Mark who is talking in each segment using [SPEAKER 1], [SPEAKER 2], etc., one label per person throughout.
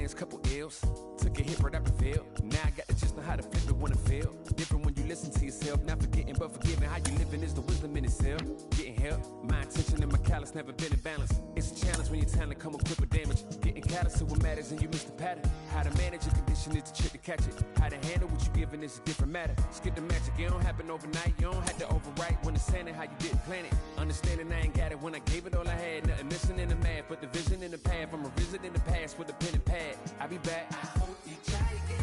[SPEAKER 1] hands, couple ills. Took a hit right out the field. Now I got to just know how to flip it when it feel. Different when you listen to yourself. Not forgetting but forgiving. How you living is the wisdom in itself. Getting help. My intention and my callous never been in balance. It's a challenge when your talent come equipped with damage. Getting callous to what matters and you miss the pattern. How to manage your condition is the trick to catch it. How to handle what you giving is a different matter. Skip the magic. It don't happen overnight. You don't have to overwrite when it's standing how you didn't plan it. Understanding I ain't got it when I gave it all I had. Nothing missing in the math, but the vision in the path. I'm a visit in the past with a pen and pad. I'll be back. I hope you try again.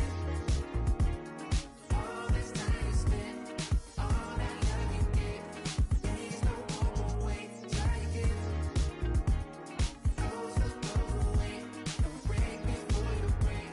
[SPEAKER 1] All this time you spent, all that love you gave, please don't go away. Try again. Those who go away, don't break before you break.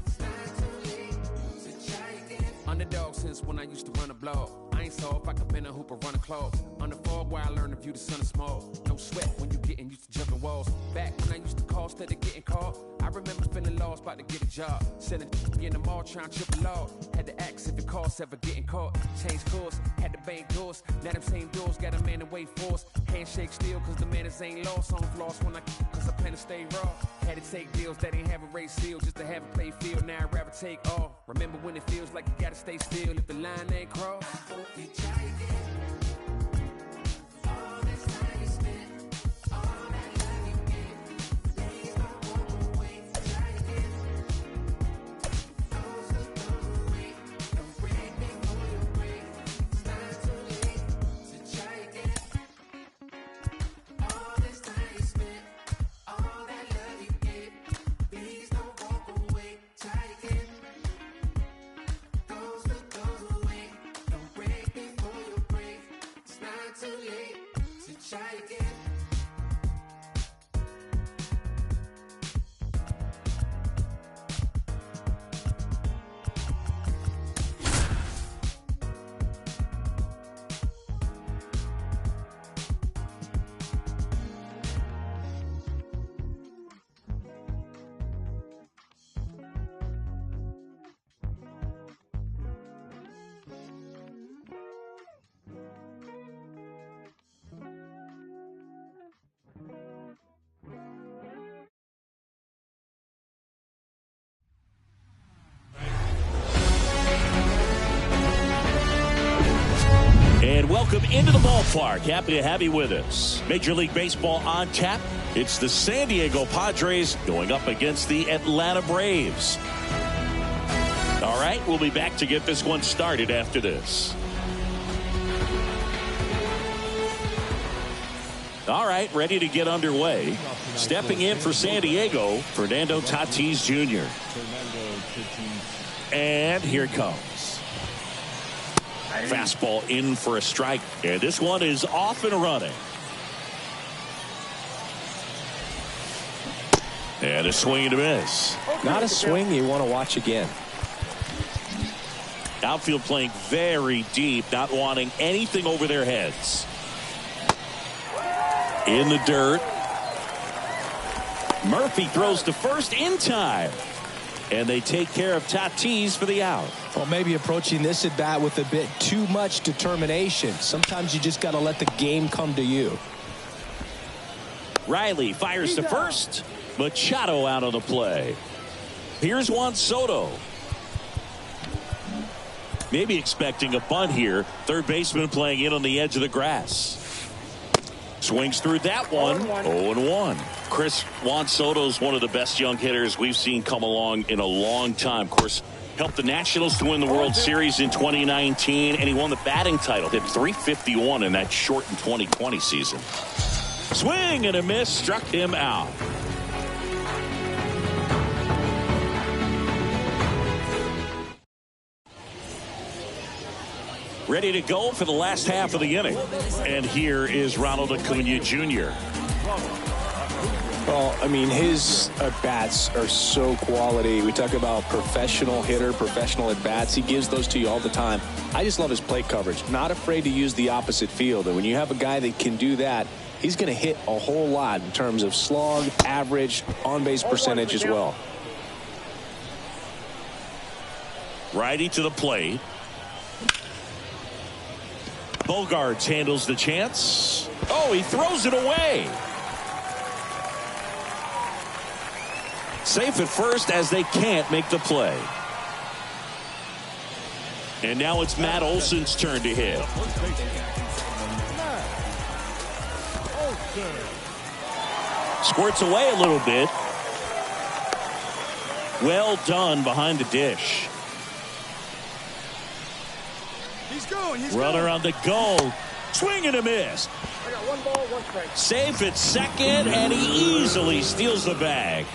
[SPEAKER 1] It's not too late, so try again. Underdog since when I used to run a blog. I ain't soft, I could bend a hoop or run a clog. On the fog where I learned to view the sun is small. No sweat when you getting used to jumping walls. Back when I used to call instead of getting caught. I remember feeling lost, about to get a job. Selling in the mall, trying to triple log. Had to ask if it costs ever getting caught. Change course, had to bang doors. Now them same doors got a man in way force. Handshake still, cause the manners ain't lost. On floss when cause I plan to stay raw. Had to take deals that ain't have a race seal just to have a play field. Now I'd rather take off. Remember when it feels like you gotta stay still if the line ain't crossed. I hope you try again. All this time you spent, all that love you gave, please don't go away. Try again. Those who go away, don't break before you break. It's not too late, so try again. All this time you spent, all that love you gave, please don't walk away. Try again. Those who go away, don't break before you break. It's not too late, so try again.
[SPEAKER 2] And welcome into the ballpark. Happy to have you with us. Major League Baseball on tap. It's the San Diego Padres going up against the Atlanta Braves. All right, we'll be back to get this one started after this. All right, ready to get underway. Stepping in for San Diego, Fernando Tatis Jr. And here it comes. Fastball in for a strike. And this one is off and running. And a swing and a miss.
[SPEAKER 3] Not a swing you want to watch again.
[SPEAKER 2] Outfield playing very deep, not wanting anything over their heads. In the dirt. Murphy throws to first in time. And they take care of Tatis for the out.
[SPEAKER 3] Well, maybe approaching this at bat with a bit too much determination. Sometimes you just got to let the game come to you.
[SPEAKER 2] Riley fires to first. Machado out of the play. Here's Juan Soto. Maybe expecting a bunt here. Third baseman playing in on the edge of the grass. Swings through that one. 0-1. Chris, Juan Soto's one of the best young hitters we've seen come along in a long time. Of course, helped the Nationals to win the World Series in 2019, and he won the batting title. Hit .351 in that shortened 2020 season. Swing and a miss, struck him out. Ready to go for the last half of the inning. And here is Ronald Acuna Jr.
[SPEAKER 3] Well, I mean, his at-bats are so quality. We talk about professional hitter, professional at-bats. He gives those to you all the time. I just love his plate coverage. Not afraid to use the opposite field. And when you have a guy that can do that, he's going to hit a whole lot in terms of slug, average, on-base percentage as well.
[SPEAKER 2] Righty to the plate. Bogarts handles the chance. Oh, he throws it away. Safe at first as they can't make the play. And now it's Matt Olson's turn to hit. Squirts away a little bit. Well done behind the dish. Runner on the go. Swing and a miss.
[SPEAKER 4] I got 1 ball, 1 strike.
[SPEAKER 2] Safe at second, and he easily steals the bag.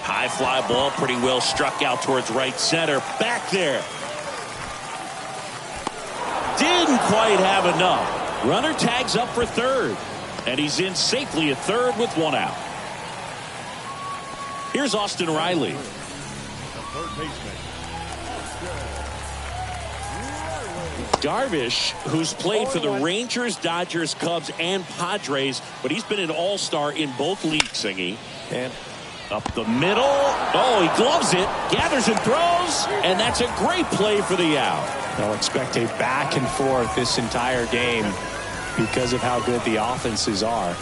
[SPEAKER 2] High fly ball, pretty well struck out towards right center. Back there. Didn't quite have enough. Runner tags up for third, and he's in safely at third with 1 out. Here's Austin Riley. Darvish, who's played for the Rangers, Dodgers, Cubs, and Padres, but he's been an all-star in both leagues, Singy. And up the middle. Oh, he gloves it, gathers and throws, and that's a great play for the out.
[SPEAKER 3] They'll expect a back and forth this entire game because of how good the offenses are.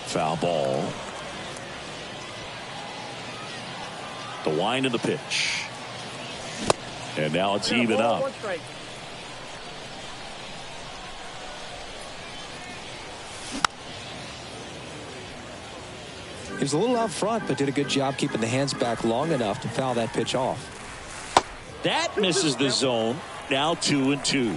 [SPEAKER 2] Foul ball. The wind of the pitch. And now it's even up.
[SPEAKER 5] He was a little out front, but did a good job keeping the hands back long enough to foul that pitch off.
[SPEAKER 2] That misses the zone. Now 2-2.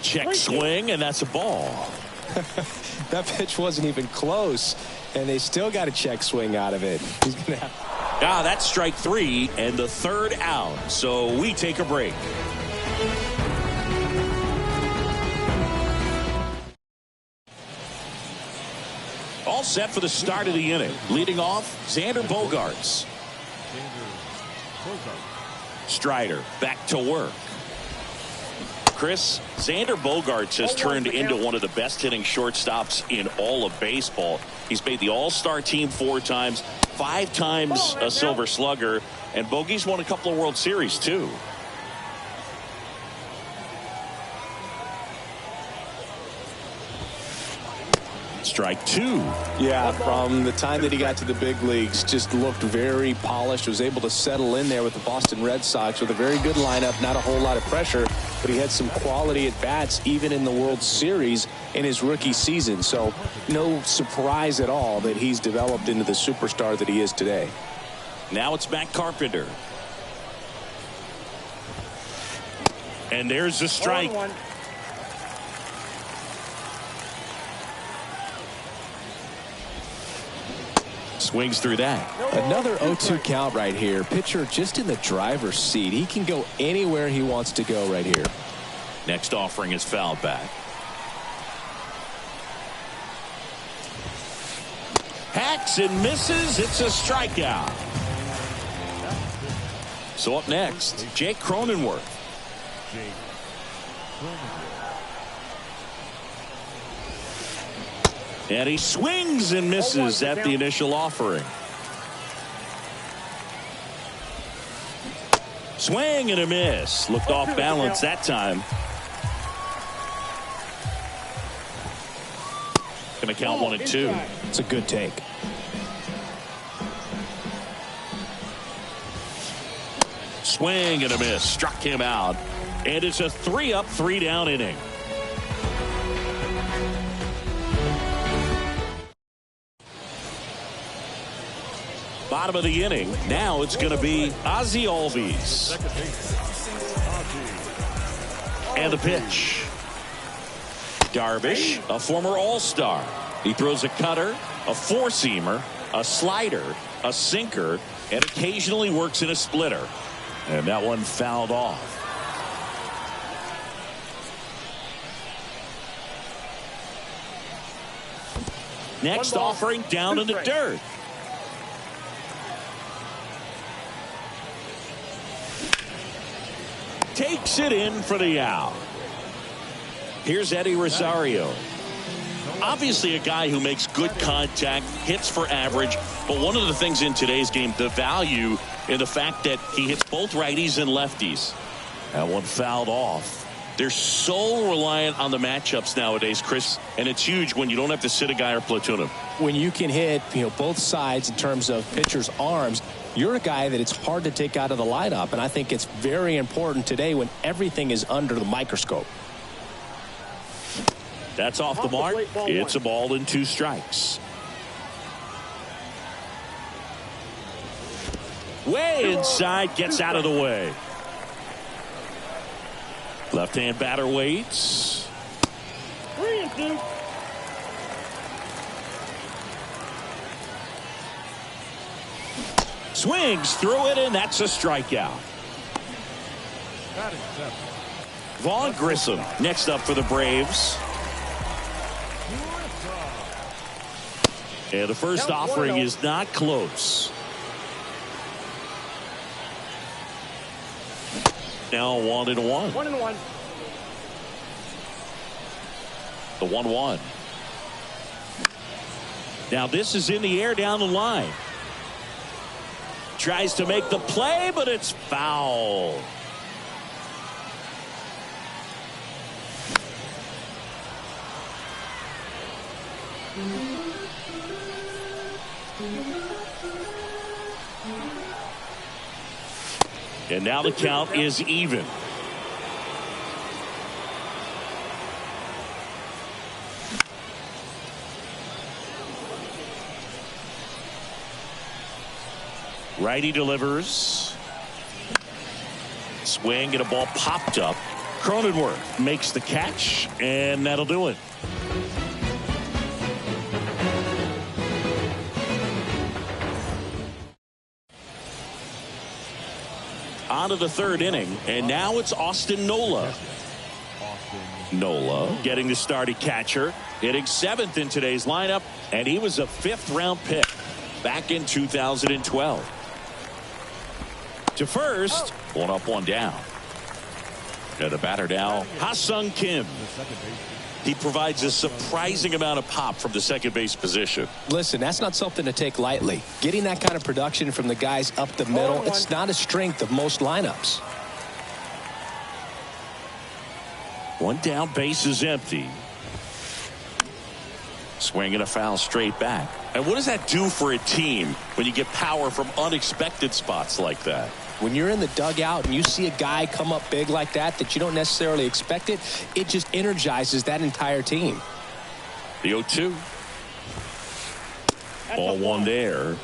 [SPEAKER 2] Check swing, and that's a ball.
[SPEAKER 3] That pitch wasn't even close, and they still got a check swing out of it. He's gonna have...
[SPEAKER 2] That's strike 3 and the 3rd out. So we take a break. All set for the start of the inning. Leading off, Xander Bogaerts. Strider back to work. Chris, Xander Bogaerts has turned into one of the best hitting shortstops in all of baseball. He's made the All-Star team 4 times, 5 times a Silver Slugger, and Bogey's won a couple of World Series too. Strike 2.
[SPEAKER 3] Yeah, from the time that he got to the big leagues, just looked very polished, was able to settle in there with the Boston Red Sox with a very good lineup, not a whole lot of pressure, but he had some quality at bats even in the World Series in his rookie season. So no surprise at all that he's developed into the superstar that he is today.
[SPEAKER 2] Now it's Matt Carpenter. And there's the strike. Swings through that.
[SPEAKER 5] Another 0-2 count right here. Pitcher just in the driver's seat. He can go anywhere he wants to go right here.
[SPEAKER 2] Next offering is fouled back. Hacks and misses. It's a strikeout. So up next, Jake Cronenworth. And he swings and misses at the initial offering. Swing and a miss. Looked off balance that time. Going to count 1-2.
[SPEAKER 3] It's a good take.
[SPEAKER 2] Swing and a miss. Struck him out. And it's a 3-up, 3-down inning. Bottom of the inning. Now it's going to be Ozzie Albies. And the pitch. Darvish, a former All-Star. He throws a cutter, a four-seamer, a slider, a sinker, and occasionally works in a splitter. And that one fouled off. Next offering down in the dirt. Takes it in for the out. Here's Eddie Rosario. Obviously a guy who makes good contact, hits for average, but one of the things in today's game, the value in the fact that he hits both righties and lefties. That one fouled off. They're so reliant on the matchups nowadays, Chris, and it's huge when you don't have to sit a guy or platoon him.
[SPEAKER 3] When you can hit, both sides in terms of pitchers' arms, you're a guy that it's hard to take out of the lineup, and I think it's very important today when everything is under the microscope.
[SPEAKER 2] That's off the mark. It's a ball and 2 strikes. Way inside, gets out of the way. Left-hand batter waits.
[SPEAKER 4] 3-2.
[SPEAKER 2] Swings through it, and that's a strikeout. Vaughn Grissom next up for the Braves. And the first offering is not close. Now 1-1.
[SPEAKER 4] 1-1.
[SPEAKER 2] The 1-1. Now this is in the air down the line. Tries to make the play, but it's foul. And now the count is even. Righty delivers. Swing and a ball popped up. Cronenworth makes the catch, and that'll do it. On to the 3rd inning, and now it's Austin Nola. Nola getting the start at catcher, hitting 7th in today's lineup, and he was a 5th-round pick back in 2012. To first, 1 up, 1 down. And the batter now, Ha-Sung Kim. He provides a surprising amount of pop from the second base position.
[SPEAKER 3] Listen, that's not something to take lightly. Getting that kind of production from the guys up the middle, it's not a strength of most lineups.
[SPEAKER 2] 1 down, base is empty. Swing and a foul straight back. And what does that do for a team when you get power from unexpected spots like that?
[SPEAKER 3] When you're in the dugout and you see a guy come up big like that you don't necessarily expect it, it just energizes that entire team.
[SPEAKER 2] The 0-2. Ball 1 there.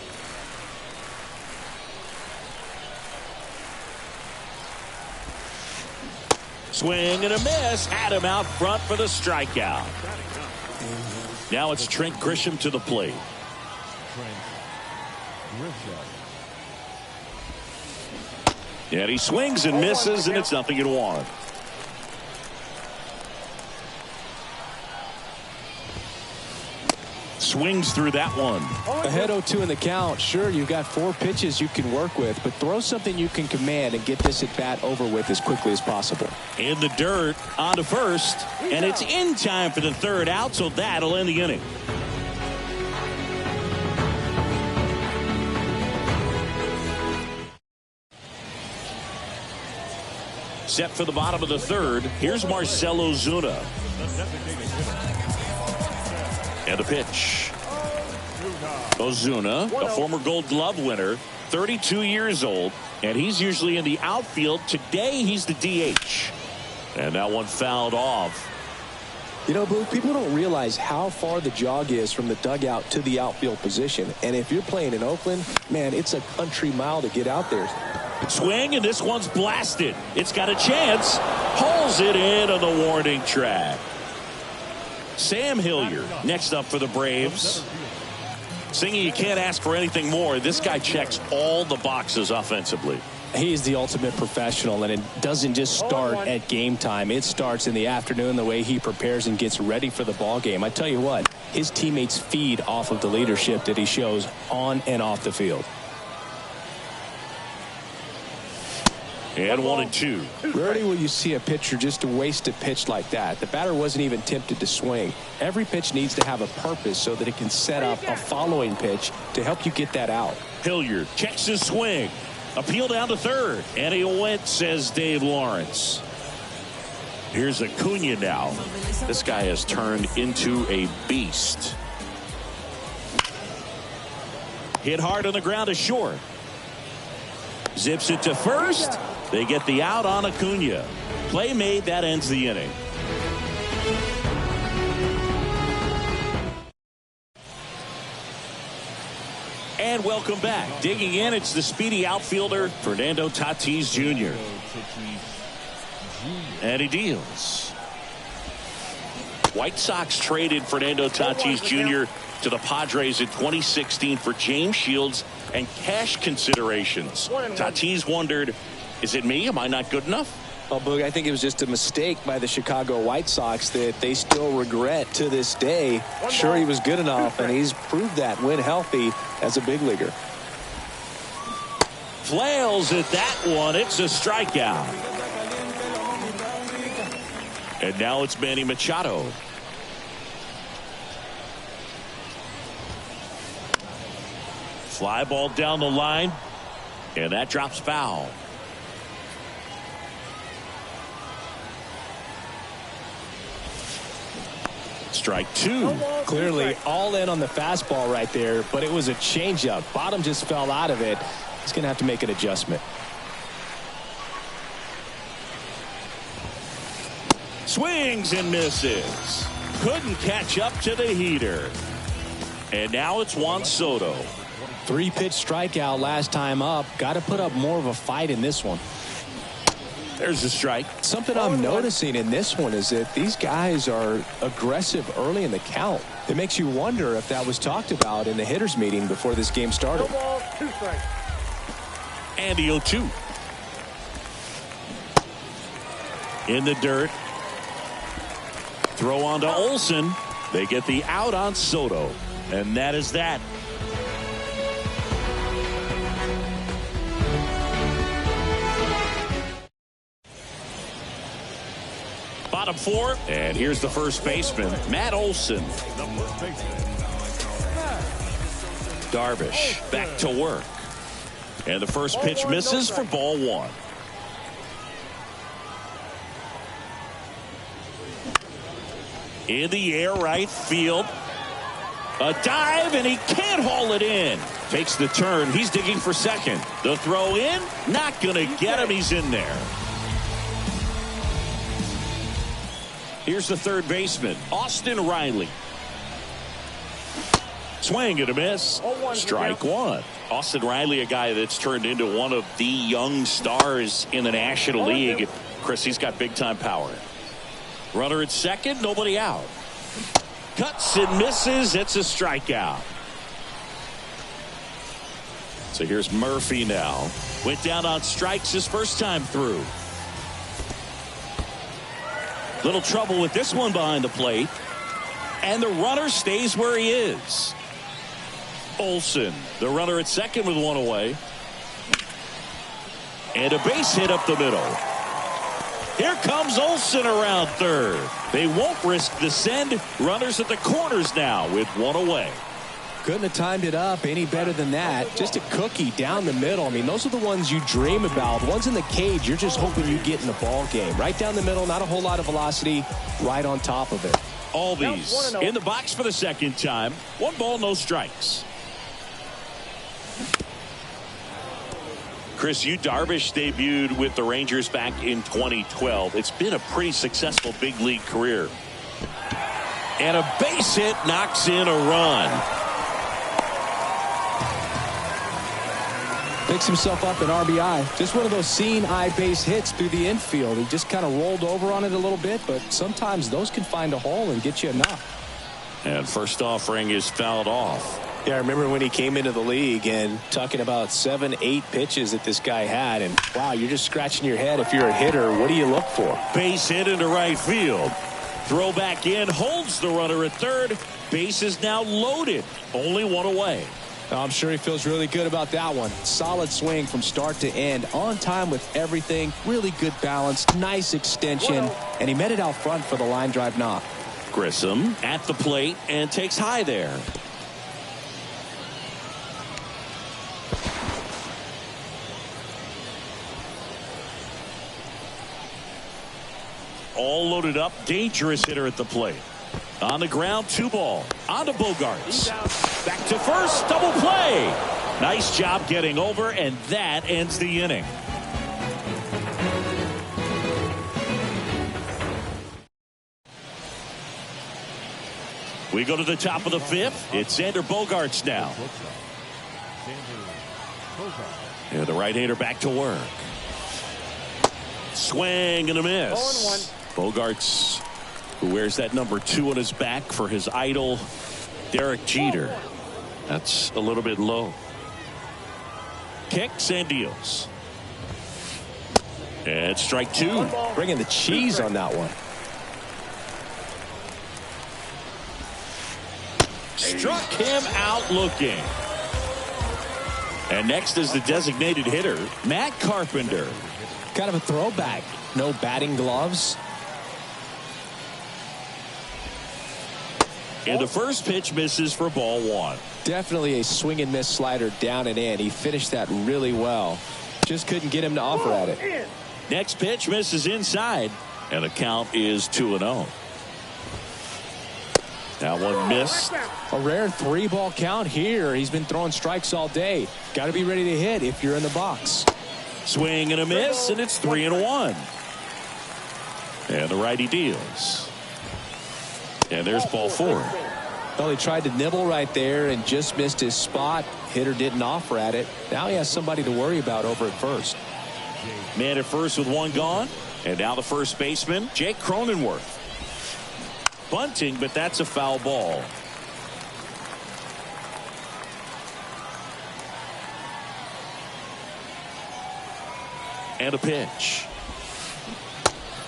[SPEAKER 2] Swing and a miss. Had him out front for the strikeout. Now it's Trent Grisham to the plate. And he swings and misses, and it's 0-1. Swings through that one.
[SPEAKER 3] Ahead 0-2 in the count. Sure, you've got 4 pitches you can work with, but throw something you can command and get this at bat over with as quickly as possible.
[SPEAKER 2] In the dirt, on to first, and it's in time for the 3rd out, so that'll end the inning. Set for the bottom of the 3rd. Here's Marcell Ozuna. And the pitch. Ozuna, a former Gold Glove winner, 32 years old, and he's usually in the outfield. Today, he's the DH. And that one fouled off.
[SPEAKER 3] You know, Blue, people don't realize how far the jog is from the dugout to the outfield position. And if you're playing in Oakland, man, it's a country mile to get out there.
[SPEAKER 2] Swing, and this one's blasted. It's got a chance. Pulls it in on the warning track. Sam Hilliard next up for the Braves. Singing, you can't ask for anything more. This guy checks all the boxes offensively.
[SPEAKER 3] He's the ultimate professional, and it doesn't just start at game time. It starts in the afternoon, the way he prepares and gets ready for the ball game. I tell you what, his teammates feed off of the leadership that he shows on and off the field.
[SPEAKER 2] And 1-2.
[SPEAKER 3] Rarely will you see a pitcher just waste a pitch like that. The batter wasn't even tempted to swing. Every pitch needs to have a purpose so that it can set up a following pitch to help you get that out.
[SPEAKER 2] Hilliard checks his swing. Appeal down to third. And he went, says Dave Lawrence. Here's Acuna now. This guy has turned into a beast. Hit hard on the ground to short. Zips it to first. They get the out on Acuna. Play made. That ends the inning. And welcome back. Digging in, it's the speedy outfielder, Fernando Tatis Jr. And he deals. White Sox traded Fernando Tatis Jr. to the Padres in 2016 for James Shields and cash considerations. Tatis wondered, is it me? Am I not good enough?
[SPEAKER 3] Well, Boog, I think it was just a mistake by the Chicago White Sox that they still regret to this day. Sure, he was good enough, and he's proved that when healthy as a big leaguer.
[SPEAKER 2] Flails at that one. It's a strikeout. And now it's Manny Machado. Fly ball down the line, and that drops foul. Strike two.
[SPEAKER 3] Clearly all in on the fastball right there, but it was a changeup. Bottom just fell out of it. He's going to have to make an adjustment.
[SPEAKER 2] Swings and misses. Couldn't catch up to the heater. And now it's Juan Soto.
[SPEAKER 3] 3-pitch strikeout last time up. Got to put up more of a fight in this one.
[SPEAKER 2] There's the strike.
[SPEAKER 3] Something I'm noticing in this one is that these guys are aggressive early in the count. It makes you wonder if that was talked about in the hitters meeting before this game started.
[SPEAKER 2] And the 0-2. In the dirt. Throw on to Olsen. They get the out on Soto. And that is that. Bottom four, and here's the first baseman, Matt Olson. Darvish back to work. And the first pitch misses for ball one. In the air, right field. A dive, and he can't haul it in. Takes the turn. He's digging for second. The throw in, not going to get him. He's in there. Here's the third baseman, Austin Riley. Swing and a miss. Strike one. Austin Riley, a guy that's turned into one of the young stars in the National League. Chris, he's got big-time power. Runner at second, nobody out. Cuts and misses. It's a strikeout. So here's Murphy now. Went down on strikes his first time through. Little trouble with this one behind the plate. And the runner stays where he is. Olsen, the runner at second with one away. And a base hit up the middle. Here comes Olsen around third. They won't risk the send. Runners at the corners now with one away.
[SPEAKER 3] Couldn't have timed it up any better than that. Just a cookie down the middle. I mean, those are the ones you dream about. The ones in the cage, you're just hoping you get in the ball game. Right down the middle, not a whole lot of velocity, right on top of it.
[SPEAKER 2] Albies in the box for the second time. 1 ball, no strikes. Chris, Yu Darvish debuted with the Rangers back in 2012. It's been a pretty successful big league career. And a base hit knocks in a run.
[SPEAKER 3] Picks himself up an RBI. Just one of those seeing eye base hits through the infield. He just kind of rolled over on it a little bit, but sometimes those can find a hole and get you enough.
[SPEAKER 2] And first offering is fouled off.
[SPEAKER 3] Yeah, I remember when he came into the league and talking about 7-8 pitches that this guy had, and wow, you're just scratching your head. If you're a hitter, what do you look for?
[SPEAKER 2] Base hit into right field. Throw back in, holds the runner at third. Base is now loaded. Only one away.
[SPEAKER 5] I'm sure he feels really good about that one. Solid swing from start to end. On time with everything. Really good balance. Nice extension. And he met it out front for the line drive knock.
[SPEAKER 2] Grissom at the plate and takes high there. All loaded up. Dangerous hitter at the plate. On the ground, 2 ball. On to Bogaerts. Back to first. Double play. Nice job getting over, and that ends the inning. We go to the top of the 5th. It's Xander Bogaerts now. And the right-hander back to work. Swing and a miss. Bogaerts, who wears that number 2 on his back for his idol, Derek Jeter. That's a little bit low. Kicks and deals. And strike 2.
[SPEAKER 5] Bringing the cheese on that one.
[SPEAKER 2] Struck him out looking. And next is the designated hitter, Matt Carpenter.
[SPEAKER 5] Kind of a throwback. No batting gloves.
[SPEAKER 2] And the first pitch misses for ball 1.
[SPEAKER 5] Definitely a swing and miss slider down and in. He finished that really well. Just couldn't get him to offer at it.
[SPEAKER 2] Next pitch misses inside. And the count is 2-0. That one missed.
[SPEAKER 5] A rare 3-ball count here. He's been throwing strikes all day. Got to be ready to hit if you're in the box.
[SPEAKER 2] Swing and a miss, and it's 3-1. And the righty deals. And there's ball 4.
[SPEAKER 5] Well, he tried to nibble right there and just missed his spot. Hitter didn't offer at it. Now he has somebody to worry about over at first.
[SPEAKER 2] Man at first with 1 gone. And now the first baseman, Jake Cronenworth. Bunting, but that's a foul ball. And a pitch.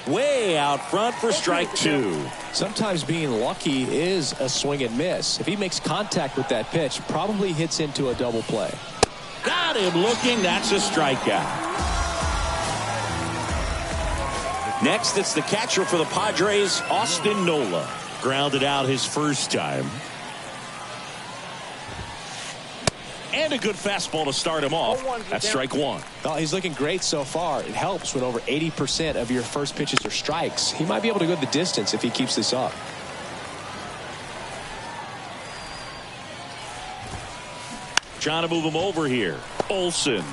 [SPEAKER 2] Way out front for strike 2.
[SPEAKER 5] Sometimes being lucky is a swing and miss. If he makes contact with that pitch, probably hits into a double play.
[SPEAKER 2] Got him looking. That's a strikeout. Next, it's the catcher for the Padres, Austin Nola. Grounded out his first time. And a good fastball to start him off. That's strike 1.
[SPEAKER 5] Well, he's looking great so far. It helps when over 80% of your first pitches are strikes. He might be able to go the distance if he keeps this up.
[SPEAKER 2] Trying to move him over here. Olsen.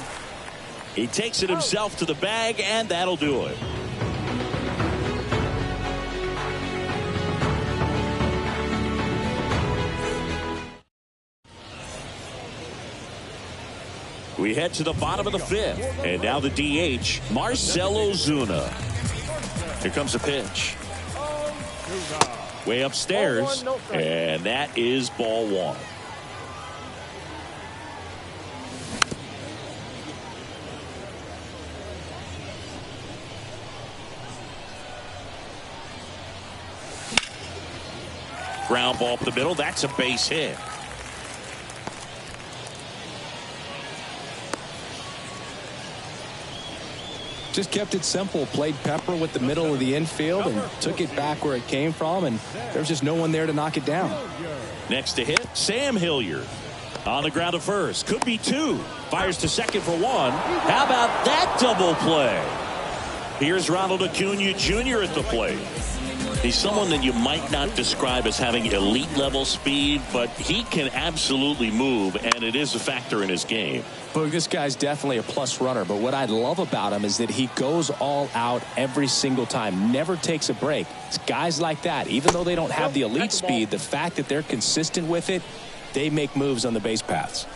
[SPEAKER 2] He takes it himself to the bag, and that'll do it. We head to the bottom of the 5th. And now the DH, Marcell Ozuna. Here comes a pitch. Way upstairs. And that is ball 1. Ground ball up the middle. That's a base hit.
[SPEAKER 5] Just kept it simple. Played pepper with the middle of the infield and took it back where it came from, and there's just no one there to knock it down.
[SPEAKER 2] Next to hit, Sam Hilliard. On the ground to first. Could be 2. Fires to second for 1. How about that double play? Here's Ronald Acuna Jr. at the plate. He's someone that you might not describe as having elite level speed, but he can absolutely move, and it is a factor in his game.
[SPEAKER 5] But this guy's definitely a plus runner, but what I love about him is that he goes all out every single time, never takes a break. It's guys like that, even though they don't have the elite speed, the fact that they're consistent with it, they make moves on the base paths.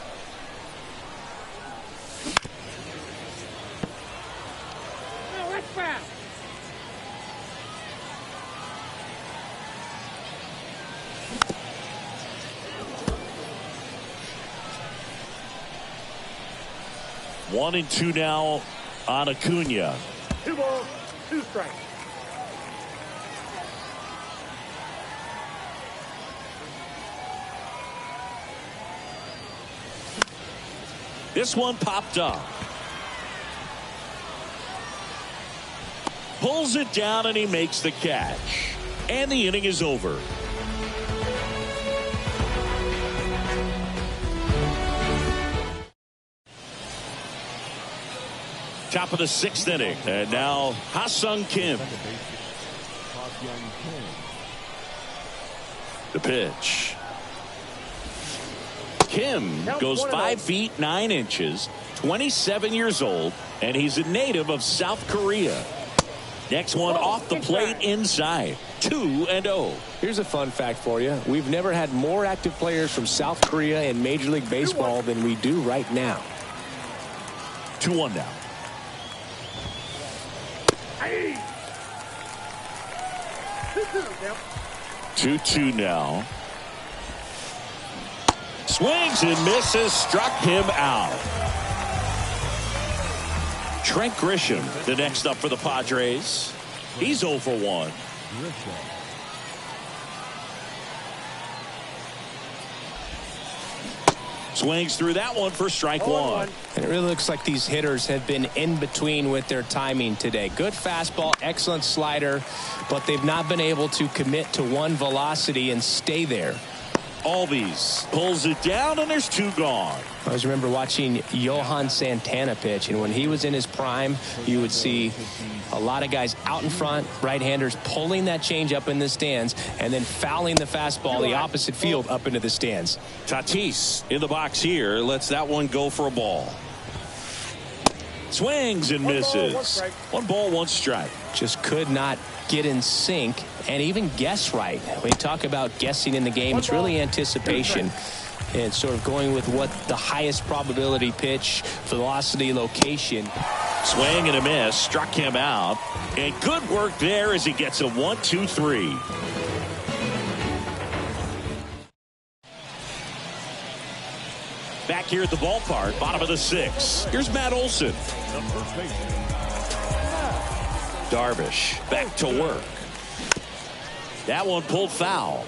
[SPEAKER 2] One and 2 now on Acuna.
[SPEAKER 4] 2 balls, 2 strikes.
[SPEAKER 2] This one popped up. Pulls it down and he makes the catch. And the inning is over. Top of the 6th inning. And now Ha-Sung Kim. The pitch. Kim goes 5 feet 9 inches, 27 years old, and he's a native of South Korea. Next one off the plate inside. 2-0.
[SPEAKER 5] Here's a fun fact for you. We've never had more active players from South Korea in Major League Baseball than we do right now.
[SPEAKER 2] 2-1 now. 2-2 now. Swings and misses. Struck him out. Trent Grisham, the next up for the Padres. He's 0 for 1. Swings through that one for strike 1.
[SPEAKER 5] And it really looks like these hitters have been in between with their timing today. Good fastball, excellent slider, but they've not been able to commit to one velocity and stay there.
[SPEAKER 2] Albies pulls it down, and there's 2 gone.
[SPEAKER 5] I always remember watching Johan Santana pitch, and when he was in his prime, you would see a lot of guys out in front, right-handers pulling that change up in the stands and then fouling the fastball the opposite field up into the stands.
[SPEAKER 2] Tatis in the box here lets that one go for a ball. Swings and misses. 1 ball, 1 strike.
[SPEAKER 5] Just could not get in sync and even guess right. When you talk about guessing in the game, it's really anticipation and sort of going with what the highest probability pitch, velocity, location.
[SPEAKER 2] Swing and a miss, struck him out, and good work there as he gets a 1-2-3. Back here at the ballpark, bottom of the 6th. Here's Matt Olson. Darvish back to work. That one pulled foul.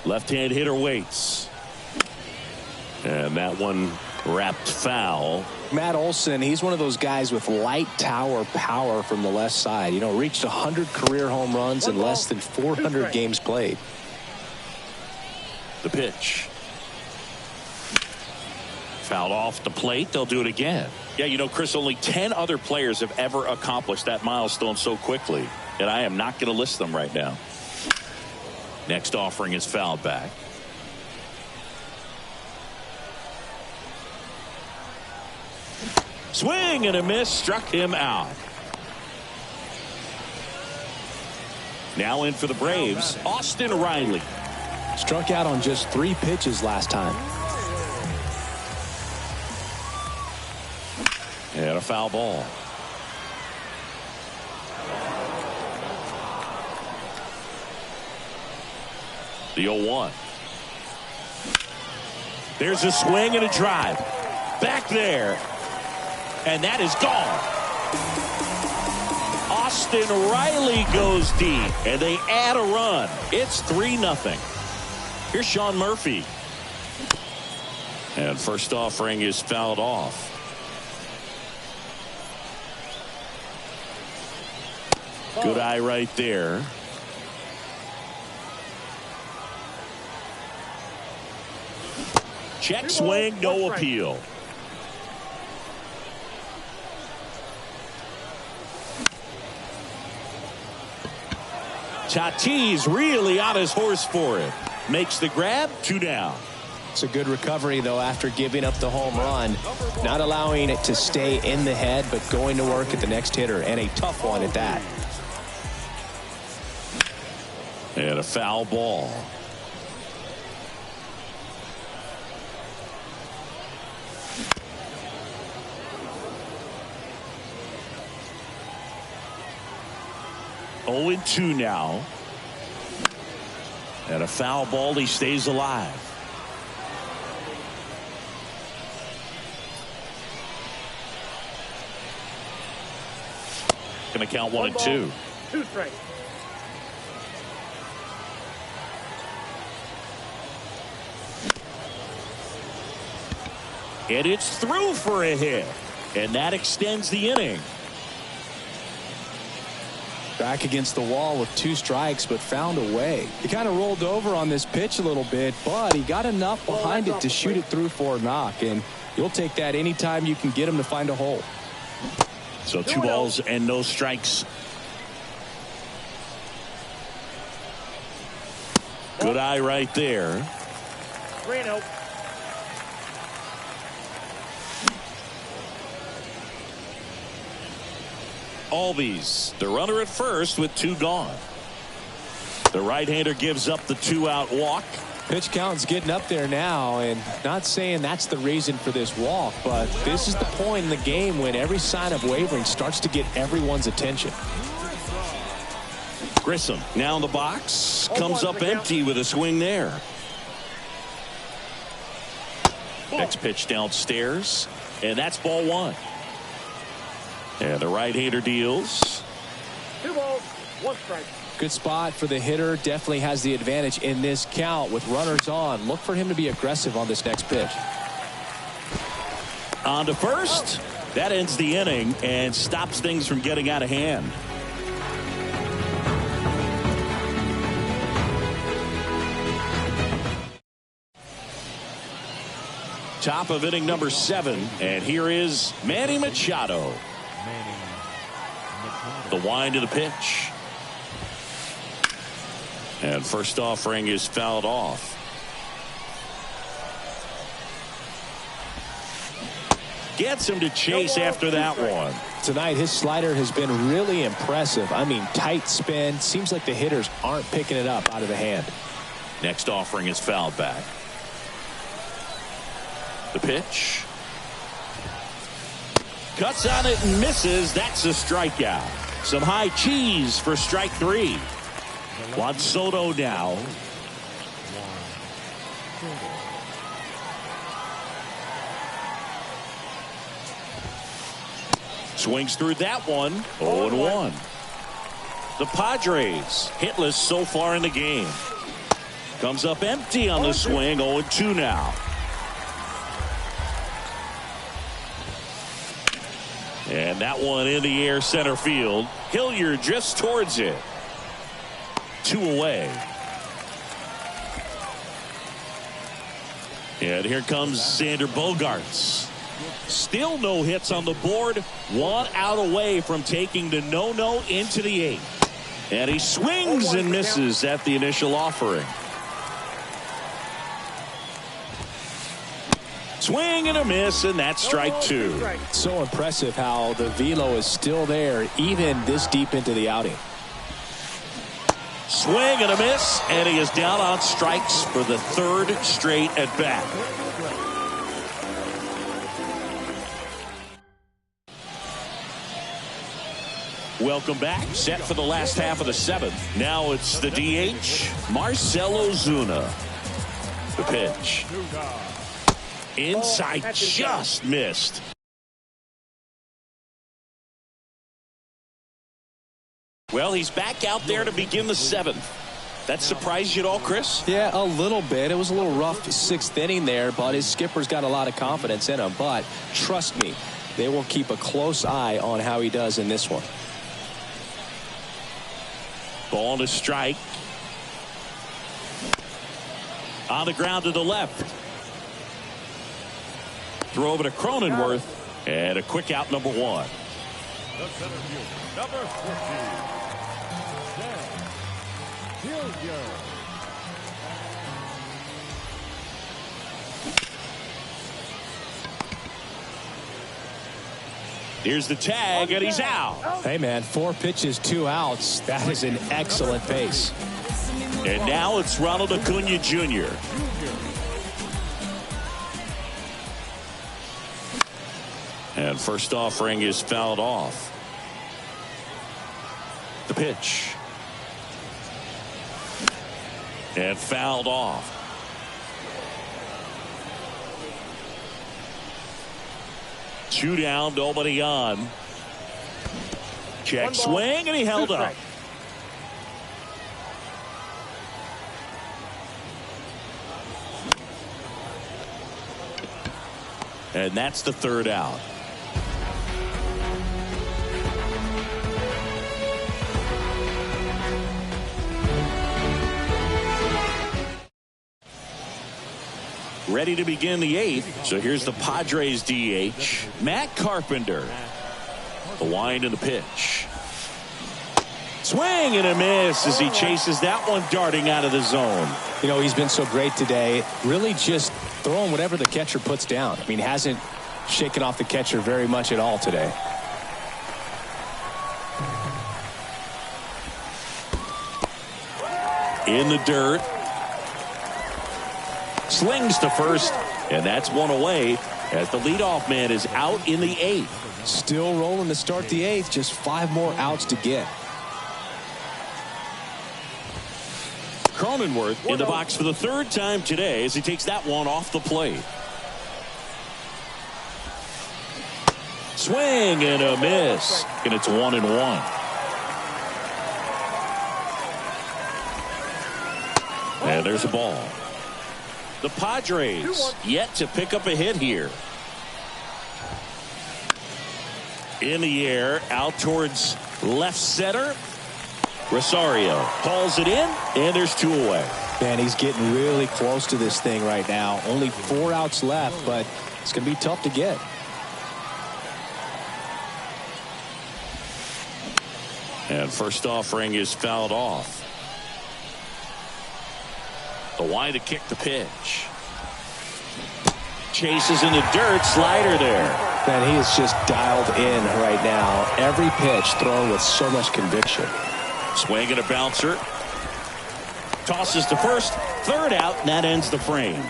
[SPEAKER 2] Left-hand hitter waits. And that one wrapped foul.
[SPEAKER 5] Matt Olson, he's one of those guys with light tower power from the left side. You know, reached 100 career home runs in less than 400 games played.
[SPEAKER 2] The pitch. Fouled off the plate. They'll do it again. Yeah, you know, Chris, only 10 other players have ever accomplished that milestone so quickly. And I am not going to list them right now. Next offering is fouled back. Swing and a miss, struck him out. Now in for the Braves, Austin Riley.
[SPEAKER 5] Struck out on just 3 pitches last time.
[SPEAKER 2] And a foul ball. The 0-1. There's a swing and a drive. Back there. And that is gone. Austin Riley goes deep. And they add a run. It's 3-0. Here's Sean Murphy. And first offering is fouled off. Good eye right there. Check swing, no appeal. Tatis really on his horse for it. Makes the grab, 2 down.
[SPEAKER 5] It's a good recovery, though, after giving up the home run. Not allowing it to stay in the head, but going to work at the next hitter, and a tough one at that.
[SPEAKER 2] And a foul ball. Oh, 0-2 now. And a foul ball. He stays alive. Going to count 1 and 2.
[SPEAKER 4] 2 strikes.
[SPEAKER 2] And it's through for a hit. And that extends the inning.
[SPEAKER 5] Back against the wall with 2 strikes, but found a way. He kind of rolled over on this pitch a little bit, but he got enough behind it to shoot it through for a knock. And you'll take that anytime you can get him to find a hole.
[SPEAKER 2] So 2 balls and no strikes. Good eye right there.
[SPEAKER 4] 3-0.
[SPEAKER 2] Albies, the runner at first with 2 gone. The right-hander gives up the 2-out walk.
[SPEAKER 5] Pitch count's getting up there now, and not saying that's the reason for this walk, but this is the point in the game when every sign of wavering starts to get everyone's attention.
[SPEAKER 2] Grissom now in the box, comes up empty with a swing there. Next pitch downstairs, and that's ball 1. And the right-hander deals.
[SPEAKER 4] 2 balls, 1 strike.
[SPEAKER 5] Good spot for the hitter. Definitely has the advantage in this count with runners on. Look for him to be aggressive on this next pitch.
[SPEAKER 2] On to first. That ends the inning and stops things from getting out of hand. Top of inning number 7, and here is Manny Machado. The wind to the pitch. And first offering is fouled off. Gets him to chase after that one.
[SPEAKER 5] Tonight, his slider has been really impressive. I mean, tight spin. Seems like the hitters aren't picking it up out of the hand.
[SPEAKER 2] Next offering is fouled back. The pitch. Cuts on it and misses. That's a strikeout. Some high cheese for strike 3. Juan Soto now. Swings through that one. 0-1. The Padres hitless so far in the game. Comes up empty on the swing. 0-2 now. And that one in the air center field. Hilliard just towards it. 2 away. And here comes Xander Bogaerts. Still no hits on the board. 1 out away from taking the no-no into the 8th. And he swings and misses at the initial offering. Swing and a miss, and that's strike 2.
[SPEAKER 5] So impressive how the velo is still there even this deep into the outing.
[SPEAKER 2] Swing and a miss, and he is down on strikes for the 3rd straight at bat. Welcome back. Set for the last half of the 7th. Now it's the DH, Marcell Ozuna. The pitch. Inside, just missed. Well, he's back out there to begin the 7th. That surprised you at all, Chris?
[SPEAKER 5] Yeah, a little bit. It was a little rough 6th inning there, but his skipper's got a lot of confidence in him. But trust me, they will keep a close eye on how he does in this one.
[SPEAKER 2] Ball to strike. On the ground to the left. Throw over to Cronenworth, and a quick out, number 1.
[SPEAKER 6] The center field, number 14, Hilliard.
[SPEAKER 2] Here's the tag, and he's out.
[SPEAKER 5] Hey, man, 4 pitches, 2 outs. That is an excellent pace.
[SPEAKER 2] And now it's Ronald Acuna Jr. And first offering is fouled off. The pitch. And fouled off. Two down, nobody on. Check swing, and he held up. And that's the third out. Ready to begin the eighth. So here's the Padres DH, Matt Carpenter. The wind and the pitch. Swing and a miss as he chases that one darting out of the zone.
[SPEAKER 5] You know, he's been so great today. Really just throwing whatever the catcher puts down. I mean, hasn't shaken off the catcher very much at all today.
[SPEAKER 2] In the dirt. Slings to first, and that's one away as the leadoff man is out in the eighth.
[SPEAKER 5] Still rolling to start the eighth. Just 5 more outs to get.
[SPEAKER 2] Cronenworth in the box for the third time today as he takes that one off the plate. Swing and a miss, and it's 1-1. And there's a ball. The Padres yet to pick up a hit here. In the air, out towards left center. Rosario hauls it in, and there's 2 away.
[SPEAKER 5] Man, he's getting really close to this thing right now. Only 4 outs left, but it's going to be tough to get.
[SPEAKER 2] And first offering is fouled off. The wide to kick the pitch. Chases in the dirt, slider there.
[SPEAKER 5] Man, he is just dialed in right now. Every pitch thrown with so much conviction.
[SPEAKER 2] Swing and a bouncer. Tosses to first, third out, and that ends the frame.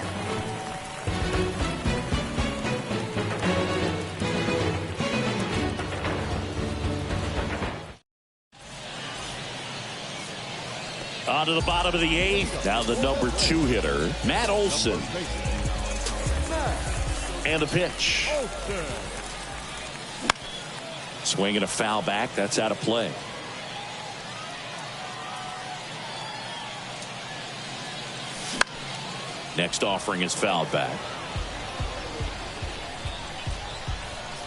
[SPEAKER 2] On to the bottom of the eighth. Now the number 2 hitter, Matt Olson. And the pitch. Swing and a foul back. That's out of play. Next offering is fouled back.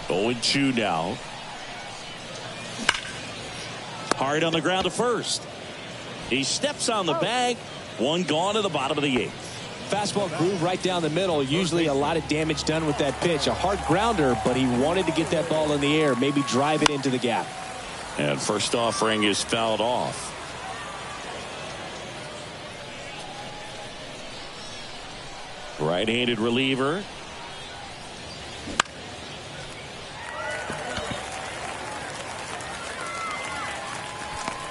[SPEAKER 2] 0-2 now. Hard on the ground to first. He steps on the bag. One gone to the bottom of the eighth.
[SPEAKER 5] Fastball groove right down the middle. Usually a lot of damage done with that pitch. A hard grounder, but he wanted to get that ball in the air. Maybe drive it into the gap.
[SPEAKER 2] And first offering is fouled off. Right-handed reliever.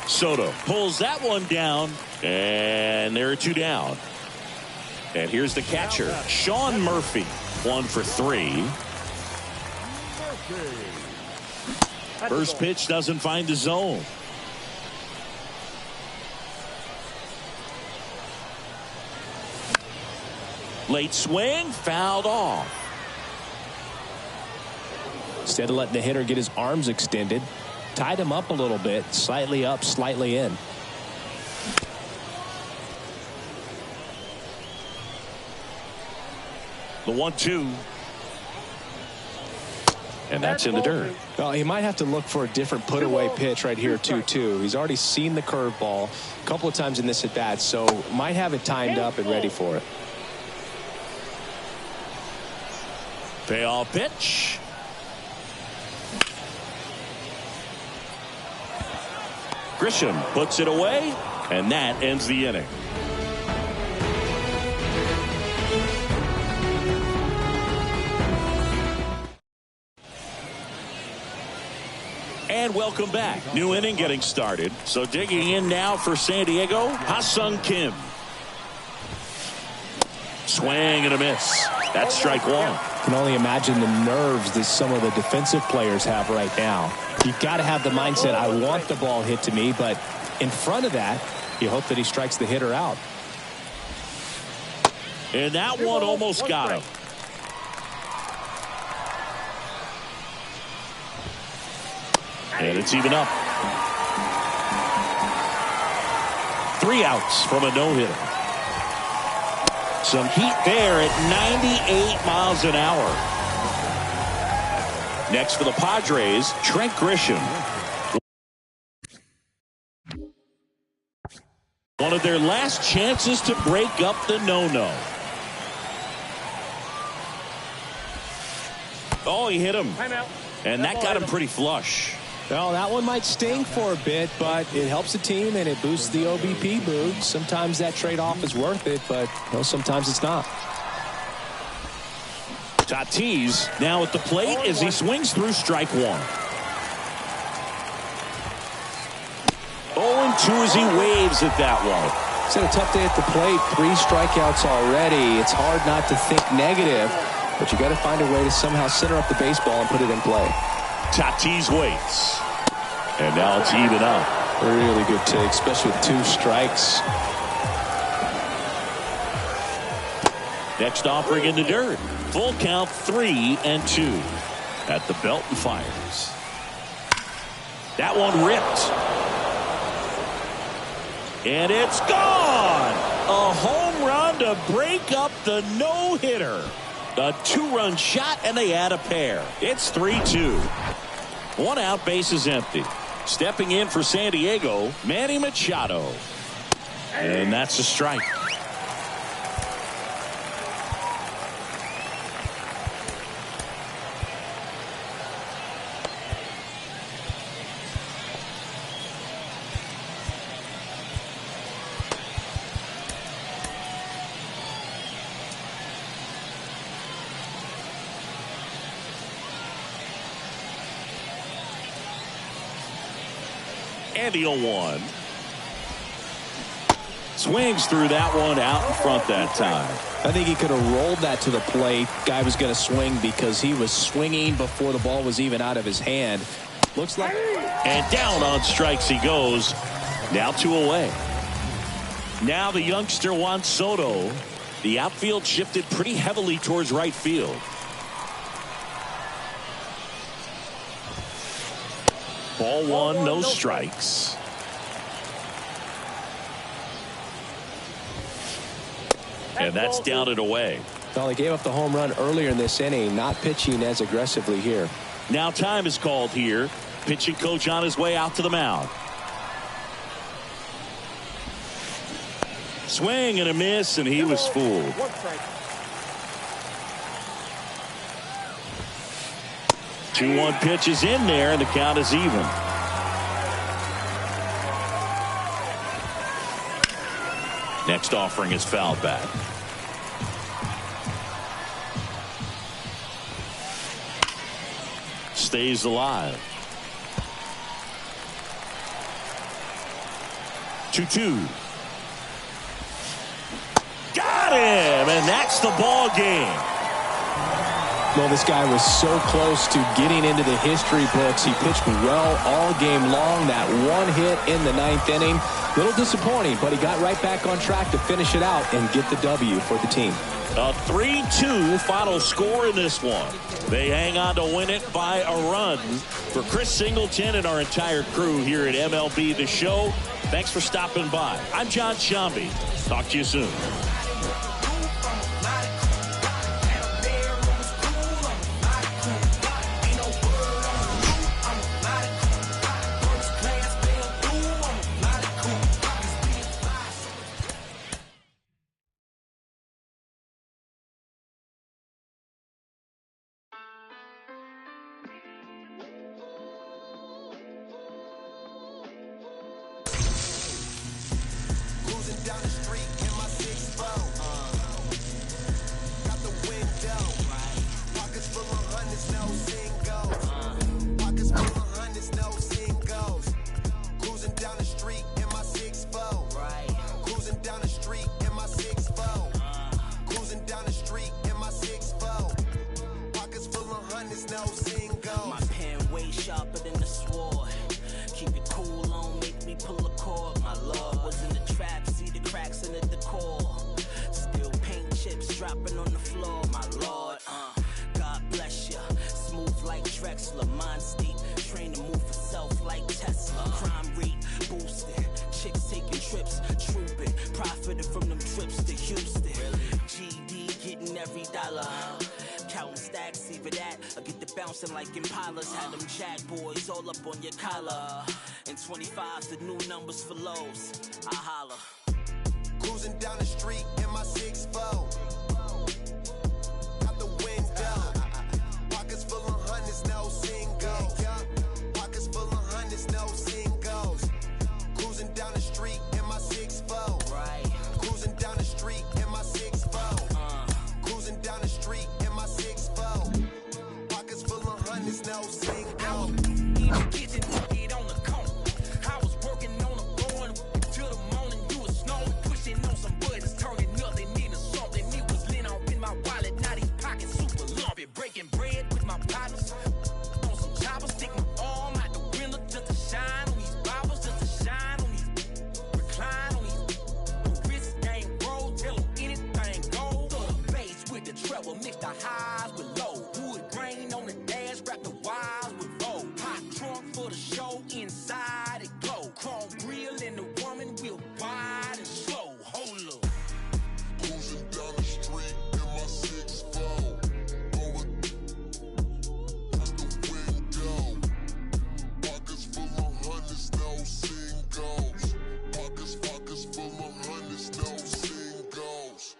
[SPEAKER 2] Soto pulls that one down, and there are 2 down. And here's the catcher, Sean Murphy, 1 for 3. First pitch doesn't find the zone. Late swing, fouled off.
[SPEAKER 5] Instead of letting the hitter get his arms extended, tied him up a little bit, slightly up, slightly in.
[SPEAKER 2] The 1-2. And that's in the dirt.
[SPEAKER 5] Well, he might have to look for a different put-away pitch right here, 2-2. He's already seen the curveball a couple of times in this at-bat, so might have it timed up and ready for it.
[SPEAKER 2] Payoff pitch. Grisham puts it away, and that ends the inning. And welcome back. New inning getting started. So digging in now for San Diego, Ha-Sung Kim. Swing and a miss. That's strike 1.
[SPEAKER 5] Can only imagine the nerves that some of the defensive players have right now. You've got to have the mindset, I want the ball hit to me, but in front of that, you hope that he strikes the hitter out.
[SPEAKER 2] And that one almost got him. And it's even up. 3 outs from a no-hitter. Some heat there at 98 miles an hour. Next for the Padres, Trent Grisham. One of their last chances to break up the no-no. Oh, he hit him. And that got him pretty flush.
[SPEAKER 5] Well, that one might sting for a bit, but it helps the team and it boosts the OBP boot. Sometimes that trade-off is worth it, but sometimes it's not.
[SPEAKER 2] Tatis now at the plate as he swings through strike one. 0-2 as he waves at that one.
[SPEAKER 5] It's had a tough day at the plate. 3 strikeouts already. It's hard not to think negative, but you got to find a way to somehow center up the baseball and put it in play.
[SPEAKER 2] Tatis waits. And now it's even up.
[SPEAKER 5] Really good take, especially with 2 strikes.
[SPEAKER 2] Next offering in the dirt. Full count 3-2 at the belt and fires. That one ripped. And it's gone. A home run to break up the no-hitter. A 2-run shot, and they add a pair. It's 3-2. 1 out, bases empty. Stepping in for San Diego, Manny Machado. And that's a strike. And the 0-1. Swings through that one out in front that time.
[SPEAKER 5] I think he could have rolled that to the plate. Guy was going to swing because he was swinging before the ball was even out of his hand. Looks like.
[SPEAKER 2] And down on strikes he goes. Now 2 away. Now the youngster Juan Soto. The outfield shifted pretty heavily towards right field. Ball 1, no strikes. And that's down and away.
[SPEAKER 5] Well, they gave up the home run earlier in this inning, not pitching as aggressively here.
[SPEAKER 2] Now time is called here. Pitching coach on his way out to the mound. Swing and a miss, and he was fooled. 2-1 pitch is in there, and the count is even. Next offering is fouled back. Stays alive. 2-2. Got him, and that's the ball game.
[SPEAKER 5] Well, this guy was so close to getting into the history books. He pitched well all game long. That 1 hit in the 9th inning. A little disappointing, but he got right back on track to finish it out and get the W for the team.
[SPEAKER 2] A 3-2 final score in this one. They hang on to win it by a run. For Chris Singleton and our entire crew here at MLB The Show, thanks for stopping by. I'm John Shambi. Talk to you soon.
[SPEAKER 7] Counting stacks, see for that, I get the it bouncing like impalas. Had them jack boys all up on your collar. And 25's the new numbers for lows. I holla.
[SPEAKER 8] Cruising down the street in my 6'4". Out the window. Pockets full of hundreds, no singles. Pockets full of hundreds, no singles. Cruising down the street in my 6'4".
[SPEAKER 7] Right.
[SPEAKER 8] Cruising down the street in my 6'4". Cruising down the street in my 6'4". Pockets full of hundreds, no singles.
[SPEAKER 7] In the kitchen, it on the corner. I was working on the floor till the morning. You was snowing, pushing on some buttons, turning nothing into something. It was lit off in my wallet, now these pockets super lumpy. Breaking bread with my partners on some choppers, stick my arm out the window just to shine on these bobbers, just to shine on these, recline on these. The wrist game roll, tell them anything goes. To the bass with the treble, mix the highs with low. Wood grain on the dash, wrap the wires with roll. Hot trunk for the show, inside it glow. Chrome grill and the woman wheel wide and slow. Hold up.
[SPEAKER 8] Cruising down the street in my 6'4". Going out the window. Pockets full of hundreds, no singles. Pockets full of hundreds, no singles.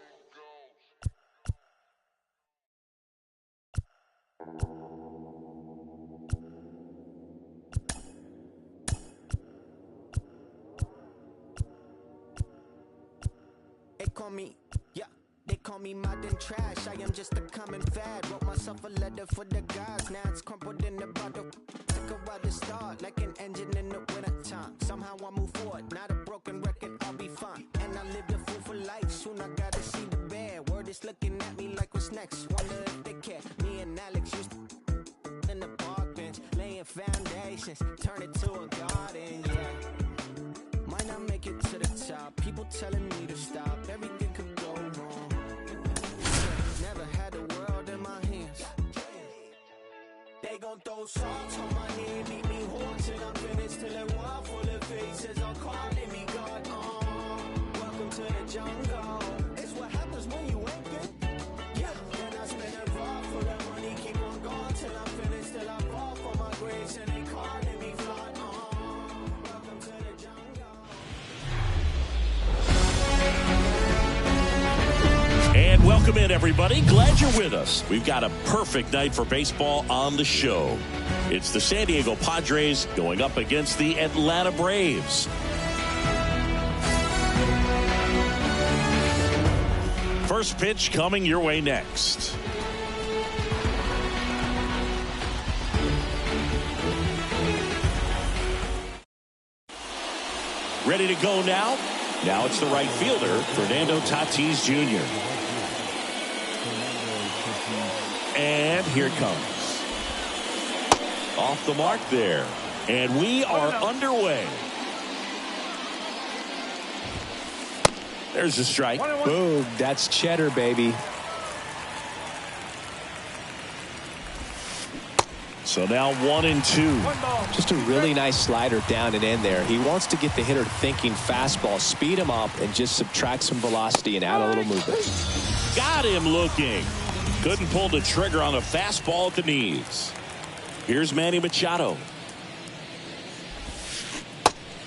[SPEAKER 9] They call me, yeah, they call me modern trash. I am just a common fad. Wrote myself a letter for the guys. Now it's crumpled in the bottle. Took a while to start, like an engine in the winter time. Somehow I move forward, not a broken record, I'll be fine. And I lived a fool for life, soon I gotta see the bear. Word is looking at me like what's next. Wonder if they care. Me and Alex used to in the park bench, laying foundations, turn it to a garden, yeah. Might not make it to the top. People telling me to stop. Everything could go wrong. Never had the world in my hands. They gon' throw salt on my head, make me hot till I'm finished. Till a wall full of faces are calling me God. Welcome to the jungle. It's what happens when you ain't good. Yeah, then I spend a raw full of money, keep on going till I'm finished. Till I fall for my grace and they calling me flood. Welcome to the jungle.
[SPEAKER 2] And welcome in, everybody. Glad you're with us. We've got a perfect night for baseball on the show. It's the San Diego Padres going up against the Atlanta Braves. First pitch coming your way next. Ready to go now? Now it's the right fielder, Fernando Tatis Jr. And here it comes. Off the mark there. And we are underway. There's a strike.
[SPEAKER 5] Boom. That's cheddar, baby.
[SPEAKER 2] So now 1-2.
[SPEAKER 5] Just a really nice slider down and in there. He wants to get the hitter thinking fastball, speed him up, and just subtract some velocity and add a little movement.
[SPEAKER 2] Got him looking. Couldn't pull the trigger on a fastball at the knees. Here's Manny Machado.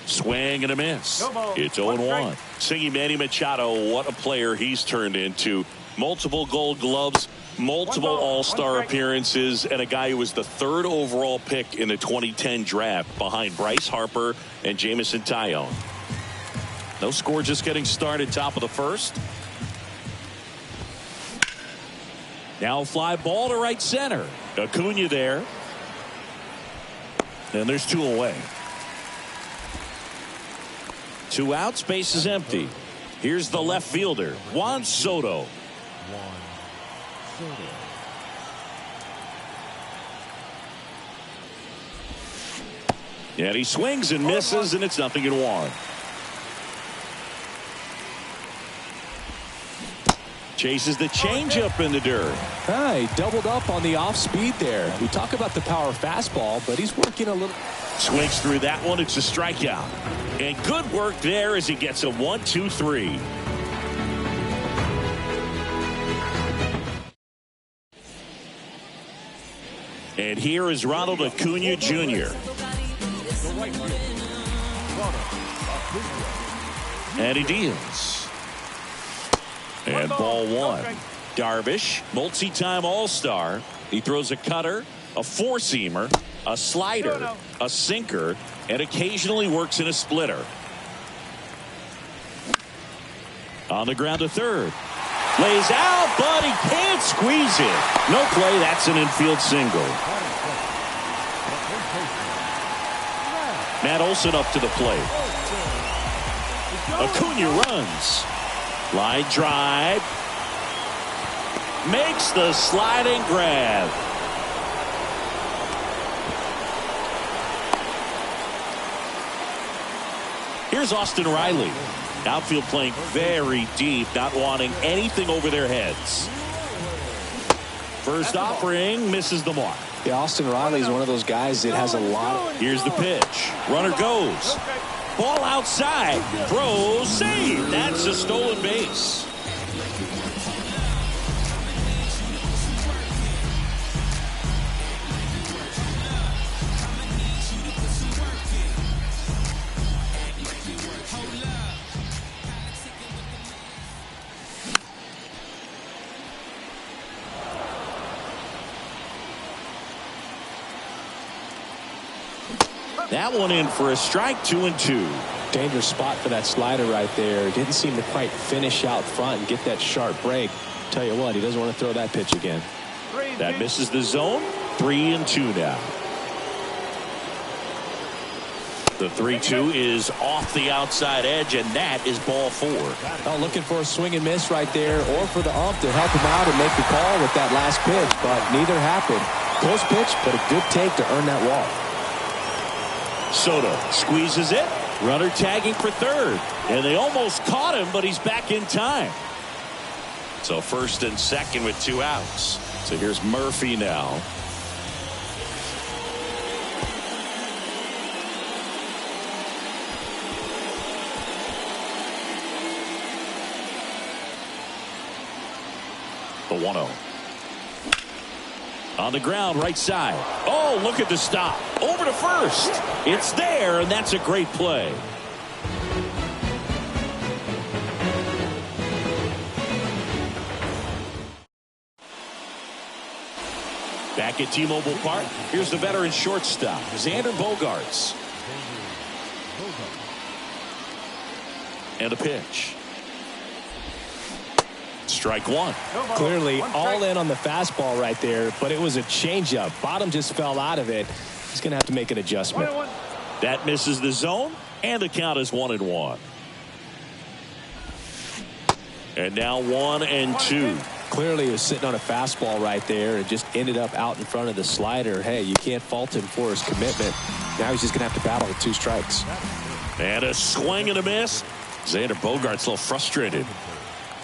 [SPEAKER 2] Swing and a miss. It's 0-1. Singing Manny Machado, what a player he's turned into. Multiple Gold Gloves, multiple All-Star appearances, and a guy who was the 3rd overall pick in the 2010 draft behind Bryce Harper and Jameson Taillon. No score, just getting started, top of the first. Now a fly ball to right center. Acuna there. And there's 2 away. 2 outs, base is empty. Here's the left fielder, Juan Soto. And he swings and misses, and it's 0-1. Chases the changeup in the dirt.
[SPEAKER 5] He doubled up on the off speed there. We talk about the power fastball, but he's working a little.
[SPEAKER 2] Swings through that one. It's a strikeout. And good work there as he gets a 1-2-3. And here is Ronald Acuna Jr. And he deals. And ball one. Darvish, multi-time All-Star. He throws a cutter, a four-seamer, a slider, a sinker, and occasionally works in a splitter. On the ground to third. Lays out, but he can't squeeze it. No play. That's an infield single. Matt Olson up to the plate. Acuna runs. Line drive. Makes the sliding grab. Here's Austin Riley. Outfield playing very deep, not wanting anything over their heads. First offering misses the mark.
[SPEAKER 3] Yeah, Austin Riley is one of those guys that has a lot.
[SPEAKER 2] Here's the pitch. Runner goes. Ball outside. Throw, save. That's a stolen base. That one in for a strike, 2-2.
[SPEAKER 3] Dangerous spot for that slider right there. Didn't seem to quite finish out front and get that sharp break. Tell you what, he doesn't want to throw that pitch again.
[SPEAKER 2] That misses the zone. 3-2 now. The 3-2 is off the outside edge, and that is ball four.
[SPEAKER 3] Oh, looking for a swing and miss right there, or for the ump to help him out and make the call with that last pitch, but neither happened. Close pitch, but a good take to earn that walk.
[SPEAKER 2] Soto squeezes it. Runner tagging for third. And they almost caught him, but he's back in time. So first and second with 2 outs. So here's Murphy now. The 1-0. On the ground, right side. Oh, look at the stop. Over to first. It's there, and that's a great play. Back at T-Mobile Park, here's the veteran shortstop, Xander Bogaerts. And a pitch. Strike one.
[SPEAKER 3] Clearly all in on the fastball right there, but it was a changeup. Bottom just fell out of it. He's going to have to make an adjustment.
[SPEAKER 2] That misses the zone, and the count is 1-1. And now 1-2.
[SPEAKER 3] Clearly he was sitting on a fastball right there and just ended up out in front of the slider. Hey, you can't fault him for his commitment. Now he's just going to have to battle with 2 strikes.
[SPEAKER 2] And a swing and a miss. Xander Bogaerts a little frustrated.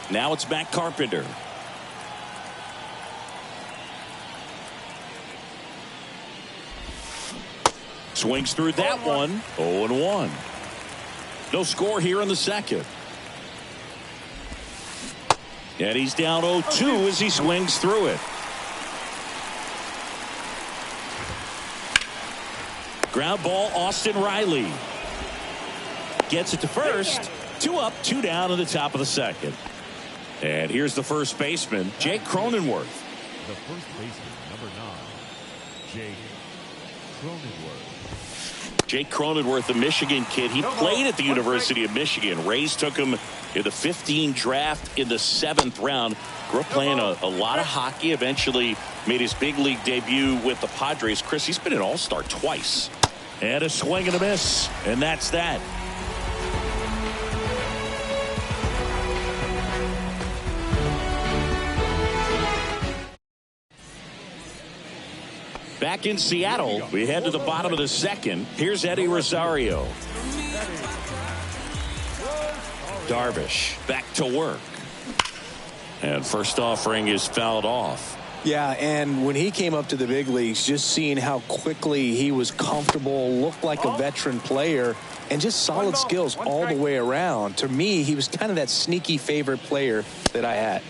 [SPEAKER 2] Now it's Matt Carpenter. Swings through that one. 0-1. No score here in the second. And he's down 0-2 as he swings through it. Ground ball, Austin Riley. Gets it to first. 2 up, 2 down in the top of the second. And here's the first baseman, Jake Cronenworth.
[SPEAKER 6] The first baseman, number 9, Jake Cronenworth.
[SPEAKER 2] Jake Cronenworth, a Michigan kid. He played at the University of Michigan. Rays took him in the 15 draft in the 7th round. Grew up playing a lot of hockey. Eventually made his big league debut with the Padres. Chris, he's been an all-star twice. And a swing and a miss. And that's that. Back in Seattle, we head to the bottom of the second. Here's Eddie Rosario. Darvish back to work. And first offering is fouled off.
[SPEAKER 3] Yeah, and when he came up to the big leagues, just seeing how quickly he was comfortable, looked like a veteran player, and just solid skills all the way around. To me, he was kind of that sneaky favorite player that I had.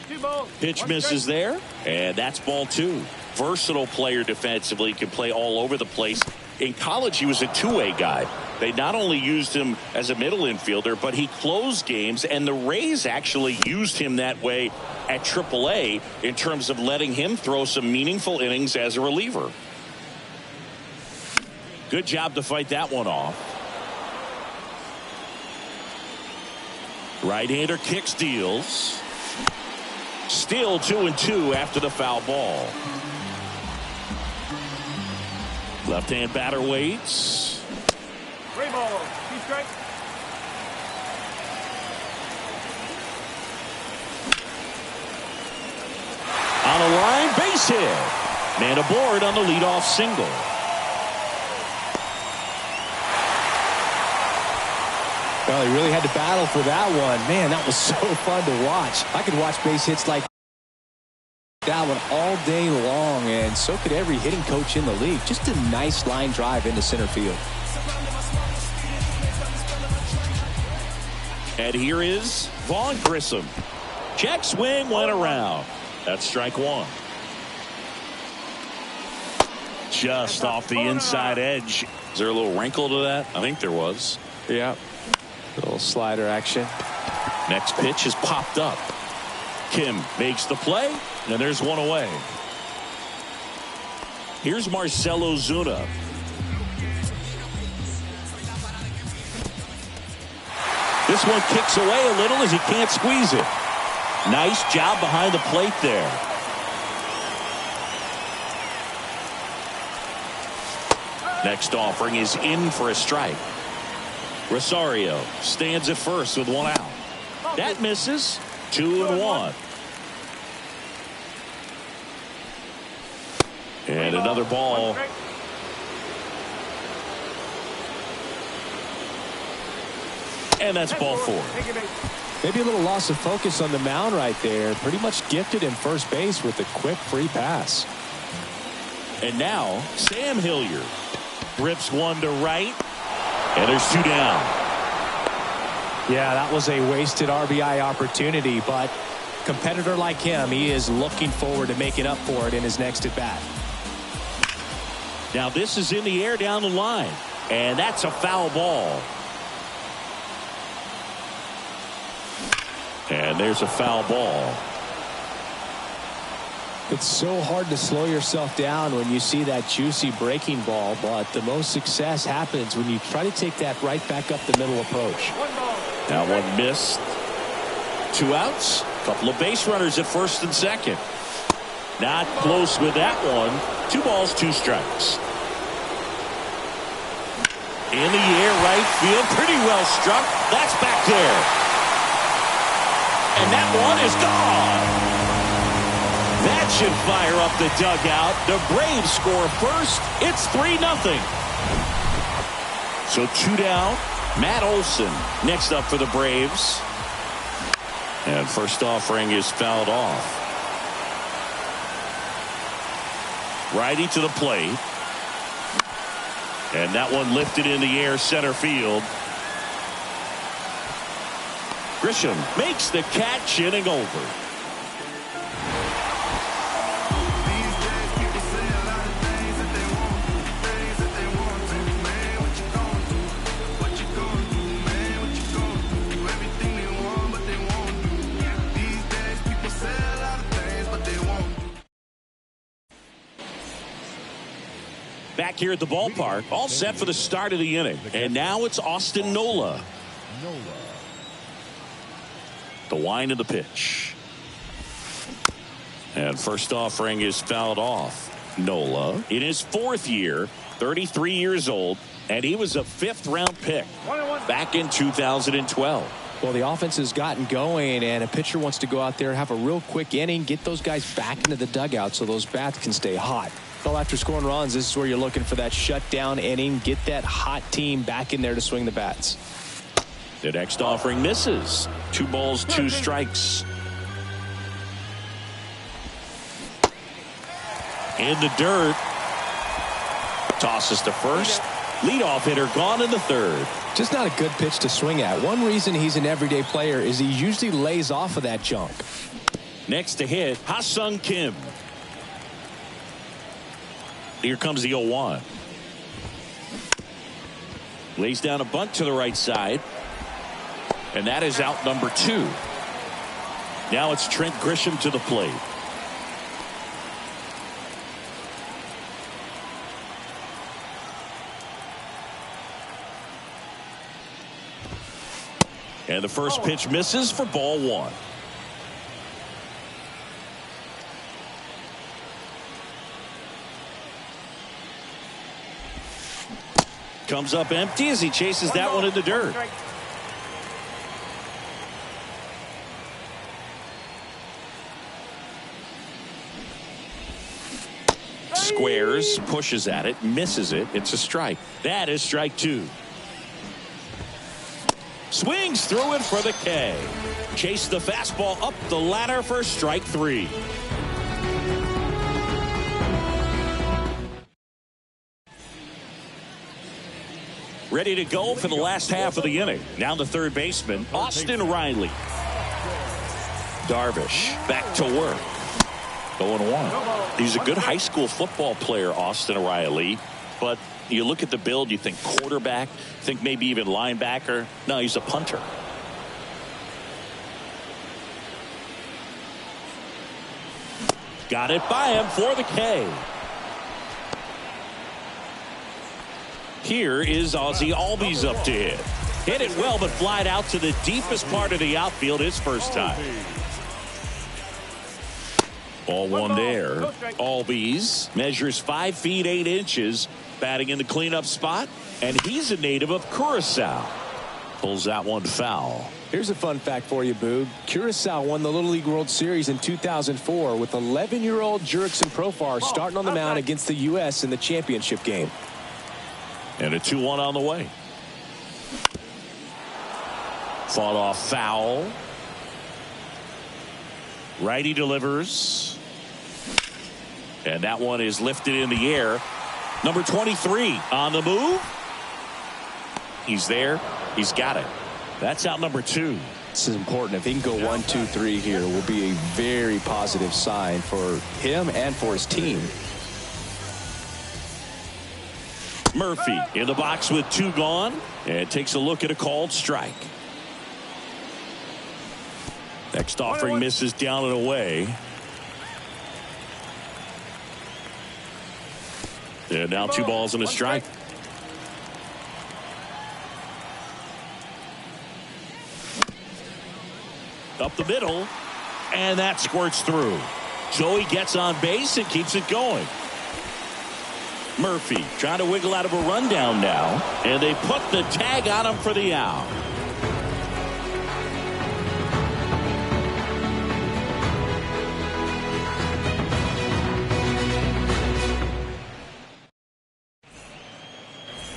[SPEAKER 2] Pitch misses there, and that's ball 2. versatile player defensively, can play all over the place. In college, he was a two-way guy. They not only used him as a middle infielder, but he closed games, and the Rays actually used him that way at AAA in terms of letting him throw some meaningful innings as a reliever. Good job to fight that one off. Right-hander kicks, deals. Still 2-2 after the foul ball. Left-hand batter waits.
[SPEAKER 4] Three ball, 2 strikes.
[SPEAKER 2] On a line, base hit. Man aboard on the leadoff single.
[SPEAKER 5] Well, he really had to battle for that one. Man, that was so fun to watch. I could watch base hits like that one all day long, and so could every hitting coach in the league. Just a nice line drive into center field.
[SPEAKER 2] And here is Vaughn Grissom. Check swing, went around. That's strike one. Just off the inside edge. Is there a little wrinkle to that? I think there was.
[SPEAKER 5] Yeah. A little slider action.
[SPEAKER 2] Next pitch is popped up. Kim makes the play, and there's one away. Here's Marcell Ozuna. This one kicks away a little as he can't squeeze it. Nice job behind the plate there. Next offering is in for a strike. Rosario stands at first with one out. That misses. 2-1. And another ball. And that's ball 4.
[SPEAKER 5] Maybe a little loss of focus on the mound right there. Pretty much gifted in first base with a quick free pass.
[SPEAKER 2] And now Sam Hilliard rips one to right. And there's 2 down.
[SPEAKER 5] Yeah, that was a wasted RBI opportunity, but competitor like him, he is looking forward to making up for it in his next at bat.
[SPEAKER 2] Now this is in the air down the line, and that's a foul ball. And there's a foul ball.
[SPEAKER 5] It's so hard to slow yourself down when you see that juicy breaking ball, but the most success happens when you try to take that right back up the middle approach.
[SPEAKER 2] Now one missed. 2 outs. Couple of base runners at first and second. Not close with that one. 2 balls, 2 strikes. In the air, right field. Pretty well struck. That's back there. And that one is gone. That should fire up the dugout. The Braves score first. It's 3-0. So 2 down. Matt Olson next up for the Braves. And first offering is fouled off. Righty to the plate. And that one lifted in the air center field. Grisham makes the catch, inning over. Back here at the ballpark, all set for the start of the inning. And now it's Austin Nola. The wind of the pitch. And first offering is fouled off. Nola in his 4th year, 33 years old, and he was a 5th-round pick back in 2012.
[SPEAKER 5] Well, the offense has gotten going, and a pitcher wants to go out there, have a real quick inning, get those guys back into the dugout so those bats can stay hot. Well, after scoring runs, this is where you're looking for that shutdown inning, get that hot team back in there to swing the bats.
[SPEAKER 2] The next offering misses. 2 balls, 2 strikes. In the dirt. Tosses to first. Leadoff hitter gone in the 3rd.
[SPEAKER 5] Just not a good pitch to swing at. One reason he's an everyday player is he usually lays off of that junk.
[SPEAKER 2] Next to hit, Ha-Sung Kim. Here comes the 0-1. Lays down a bunt to the right side. And that is out number 2. Now it's Trent Grisham to the plate. And the first pitch misses for ball 1. Comes up empty as he chases that one in the dirt. Squares, pushes at it, misses it. It's a strike. That is strike 2. Swings through it for the K. Chase the fastball up the ladder for strike 3. Ready to go for the last half of the inning. Now the third baseman, Austin Riley. Darvish back to work. 0-1. He's a good high school football player, Austin Riley. But you look at the build, you think quarterback, think maybe even linebacker. No, he's a punter. Got it by him for the K. Here is Ozzie Albies up to hit. Hit it well, but flied out to the deepest part of the outfield his first time. Ball 1 there. Albies measures 5 feet 8 inches, batting in the cleanup spot, and he's a native of Curacao. Pulls that one foul.
[SPEAKER 5] Here's a fun fact for you, Boog. Curacao won the Little League World Series in 2004 with 11-year-old Jurickson Profar starting on the mound against the U.S. in the championship game.
[SPEAKER 2] And a 2-1 on the way. Fought off foul. Righty delivers. And that one is lifted in the air. Number 23 on the move. He's there. He's got it. That's out number 2.
[SPEAKER 5] This is important. If he can go 1, 2, 3 here, will be a very positive sign for him and for his team.
[SPEAKER 2] Murphy in the box with 2 gone and takes a look at a called strike. Next offering misses down and away. And now 2 balls and a strike. Up the middle, and that squirts through. So he gets on base and keeps it going. Murphy trying to wiggle out of a rundown now, and they put the tag on him for the out.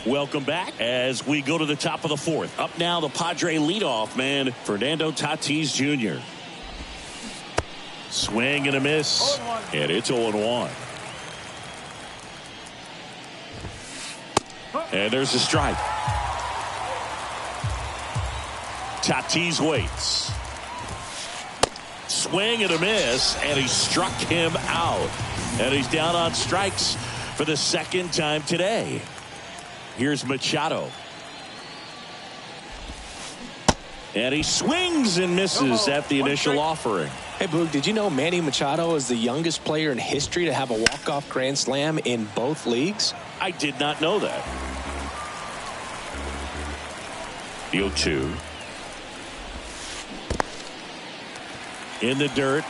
[SPEAKER 2] Welcome back as we go to the top of the 4th. Up now, the Padre leadoff man, Fernando Tatis Jr. Swing and a miss, and it's 0-1. And there's a strike. Tatis waits. Swing and a miss, and he struck him out. And he's down on strikes for the 2nd time today. Here's Machado. And he swings and misses at the initial offering.
[SPEAKER 5] Hey, Boog, did you know Manny Machado is the youngest player in history to have a walk-off grand slam in both leagues?
[SPEAKER 2] I did not know that. The 0-2. In the dirt.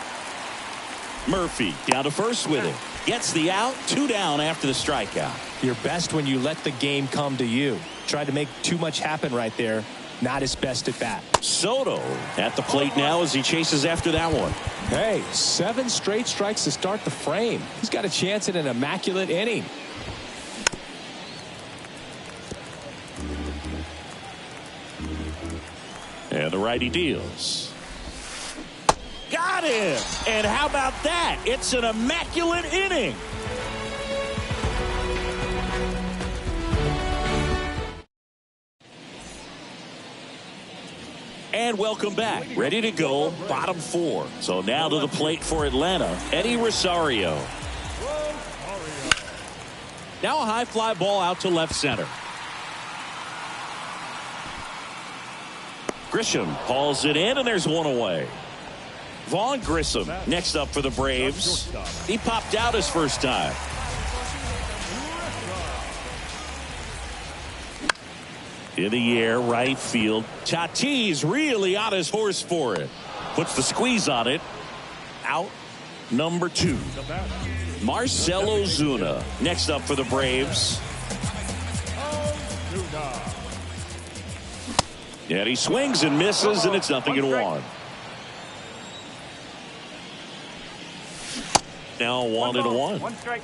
[SPEAKER 2] Murphy down to first with it. Gets the out. 2 down after the strikeout.
[SPEAKER 5] You're best when you let the game come to you. Tried to make too much happen right there. Not his best at bat.
[SPEAKER 2] Soto at the plate now as he chases after that one.
[SPEAKER 5] Hey, 7 straight strikes to start the frame. He's got a chance at an immaculate inning.
[SPEAKER 2] And the righty deals. Got him! And how about that? It's an immaculate inning. And welcome back. Ready to go. Bottom 4. So now to the plate for Atlanta, Eddie Rosario. Now a high fly ball out to left center. Grisham hauls it in, and there's one away. Vaughn Grissom next up for the Braves. He popped out his first time. In the air, right field. Tatis really on his horse for it. Puts the squeeze on it. Out number 2. Marcell Ozuna next up for the Braves. And he swings and misses, and it's 0-1. Now 1-1.
[SPEAKER 4] 1 strike.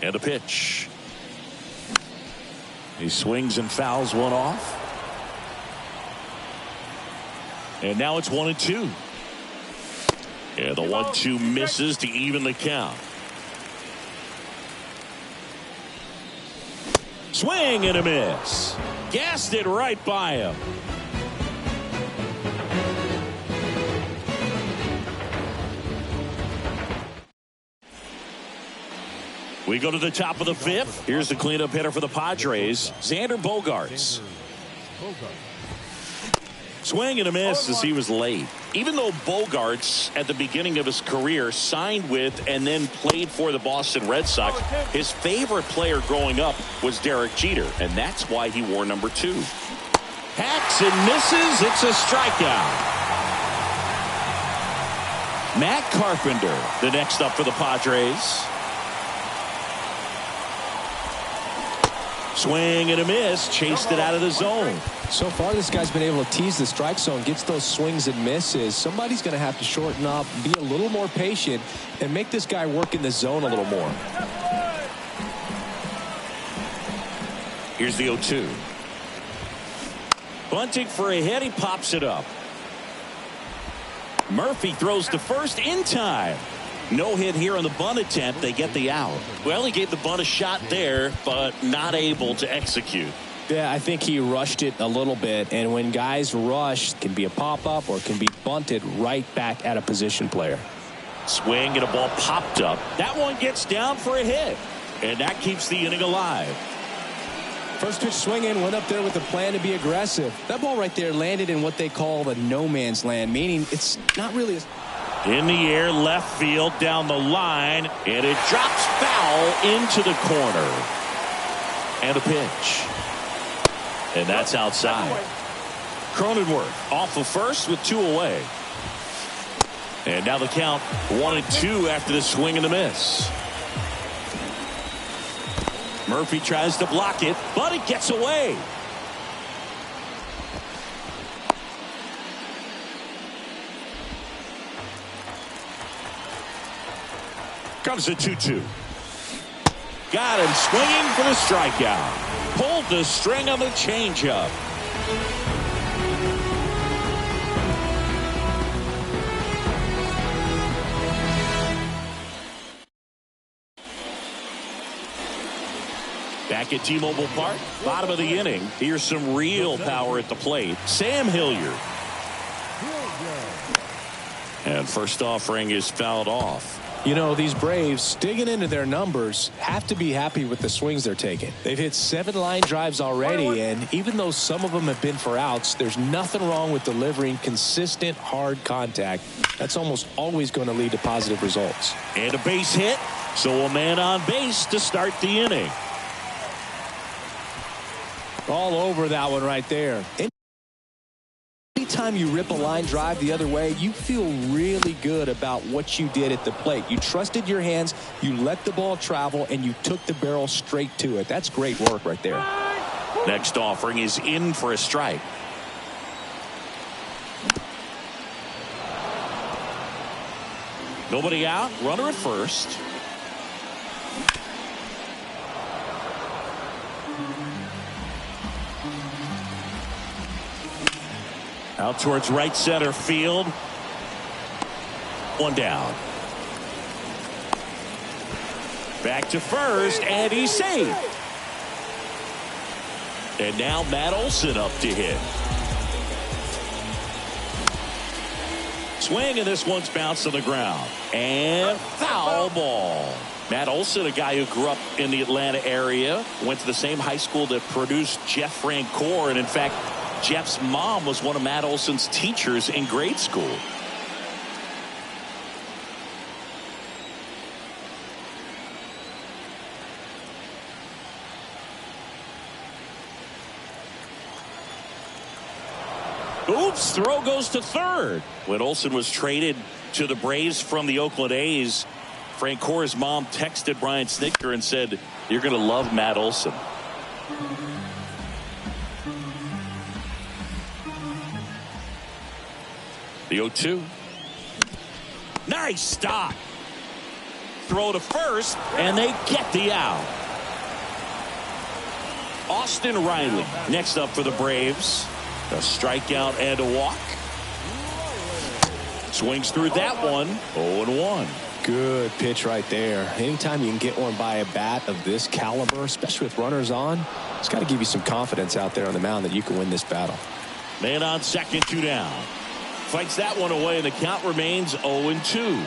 [SPEAKER 2] And a pitch. He swings and fouls one off. And now it's 1-2. Yeah, the 1-2 misses to even the count. Swing and a miss. Gassed it right by him. We go to the top of the 5th. Here's the cleanup hitter for the Padres, Xander Bogaerts. Swing and a miss as he was late. Even though Bogaerts at the beginning of his career signed with and then played for the Boston Red Sox, his favorite player growing up was Derek Jeter, and that's why he wore number 2. Hacks and misses. It's a strikeout. Matt Carpenter, the next up for the Padres. Swing and a miss. Chased it out of the zone.
[SPEAKER 5] So far, this guy's been able to tease the strike zone, gets those swings and misses. Somebody's going to have to shorten up, be a little more patient, and make this guy work in the zone a little more.
[SPEAKER 2] Here's the 0-2. Bunting for a hit. He pops it up. Murphy throws to first in time. No hit here on the bunt attempt. They get the out. Well, he gave the bunt a shot there, but not able to execute.
[SPEAKER 5] Yeah, I think he rushed it a little bit, and when guys rush, it can be a pop-up or it can be bunted right back at a position player.
[SPEAKER 2] Swing and a ball popped up. That one gets down for a hit, and that keeps the inning alive.
[SPEAKER 5] First pitch swinging, went up there with a plan to be aggressive. That ball right there landed in what they call the no man's land, meaning it's not really
[SPEAKER 2] in the air, left field, down the line, and it drops foul into the corner. And a pitch. And that's outside. Cronenworth off of first with 2 away. And now the count 1-2 after the swing and the miss. Murphy tries to block it, but it gets away. Comes a 2-2. Got him swinging for the strikeout. Pulled the string on the changeup. Back at T-Mobile Park, bottom of the inning. Here's some real power at the plate. Sam Hilliard. And first offering is fouled off.
[SPEAKER 5] You know, these Braves, digging into their numbers, have to be happy with the swings they're taking. They've hit 7 line drives already, and even though some of them have been for outs, there's nothing wrong with delivering consistent, hard contact. That's almost always going to lead to positive results.
[SPEAKER 2] And a base hit, so a man on base to start the inning.
[SPEAKER 5] All over that one right there. Anytime you rip a line drive the other way, you feel really good about what you did at the plate. You trusted your hands, you let the ball travel, and you took the barrel straight to it. That's great work right there.
[SPEAKER 2] Next offering is in for a strike. Nobody out, runner at first. Out towards right center field. One down. Back to first, and he's safe. And now Matt Olson up to hit. Swing, and this one's bounced to the ground. And foul ball. Matt Olson, a guy who grew up in the Atlanta area, went to the same high school that produced Jeff Francoeur, and in fact Jeff's mom was one of Matt Olson's teachers in grade school. Oops, throw goes to third. When Olson was traded to the Braves from the Oakland A's, Francoeur's mom texted Brian Snitker and said, "You're going to love Matt Olson." The 0-2. Nice stop. Throw to first, and they get the out. Austin Riley next up for the Braves. A strikeout and a walk. Swings through that one. 0-1.
[SPEAKER 5] Good pitch right there. Anytime you can get one by a bat of this caliber, especially with runners on, it's got to give you some confidence out there on the mound that you can win this battle.
[SPEAKER 2] Man on second, 2 down. Fights that one away, and the count remains 0-2.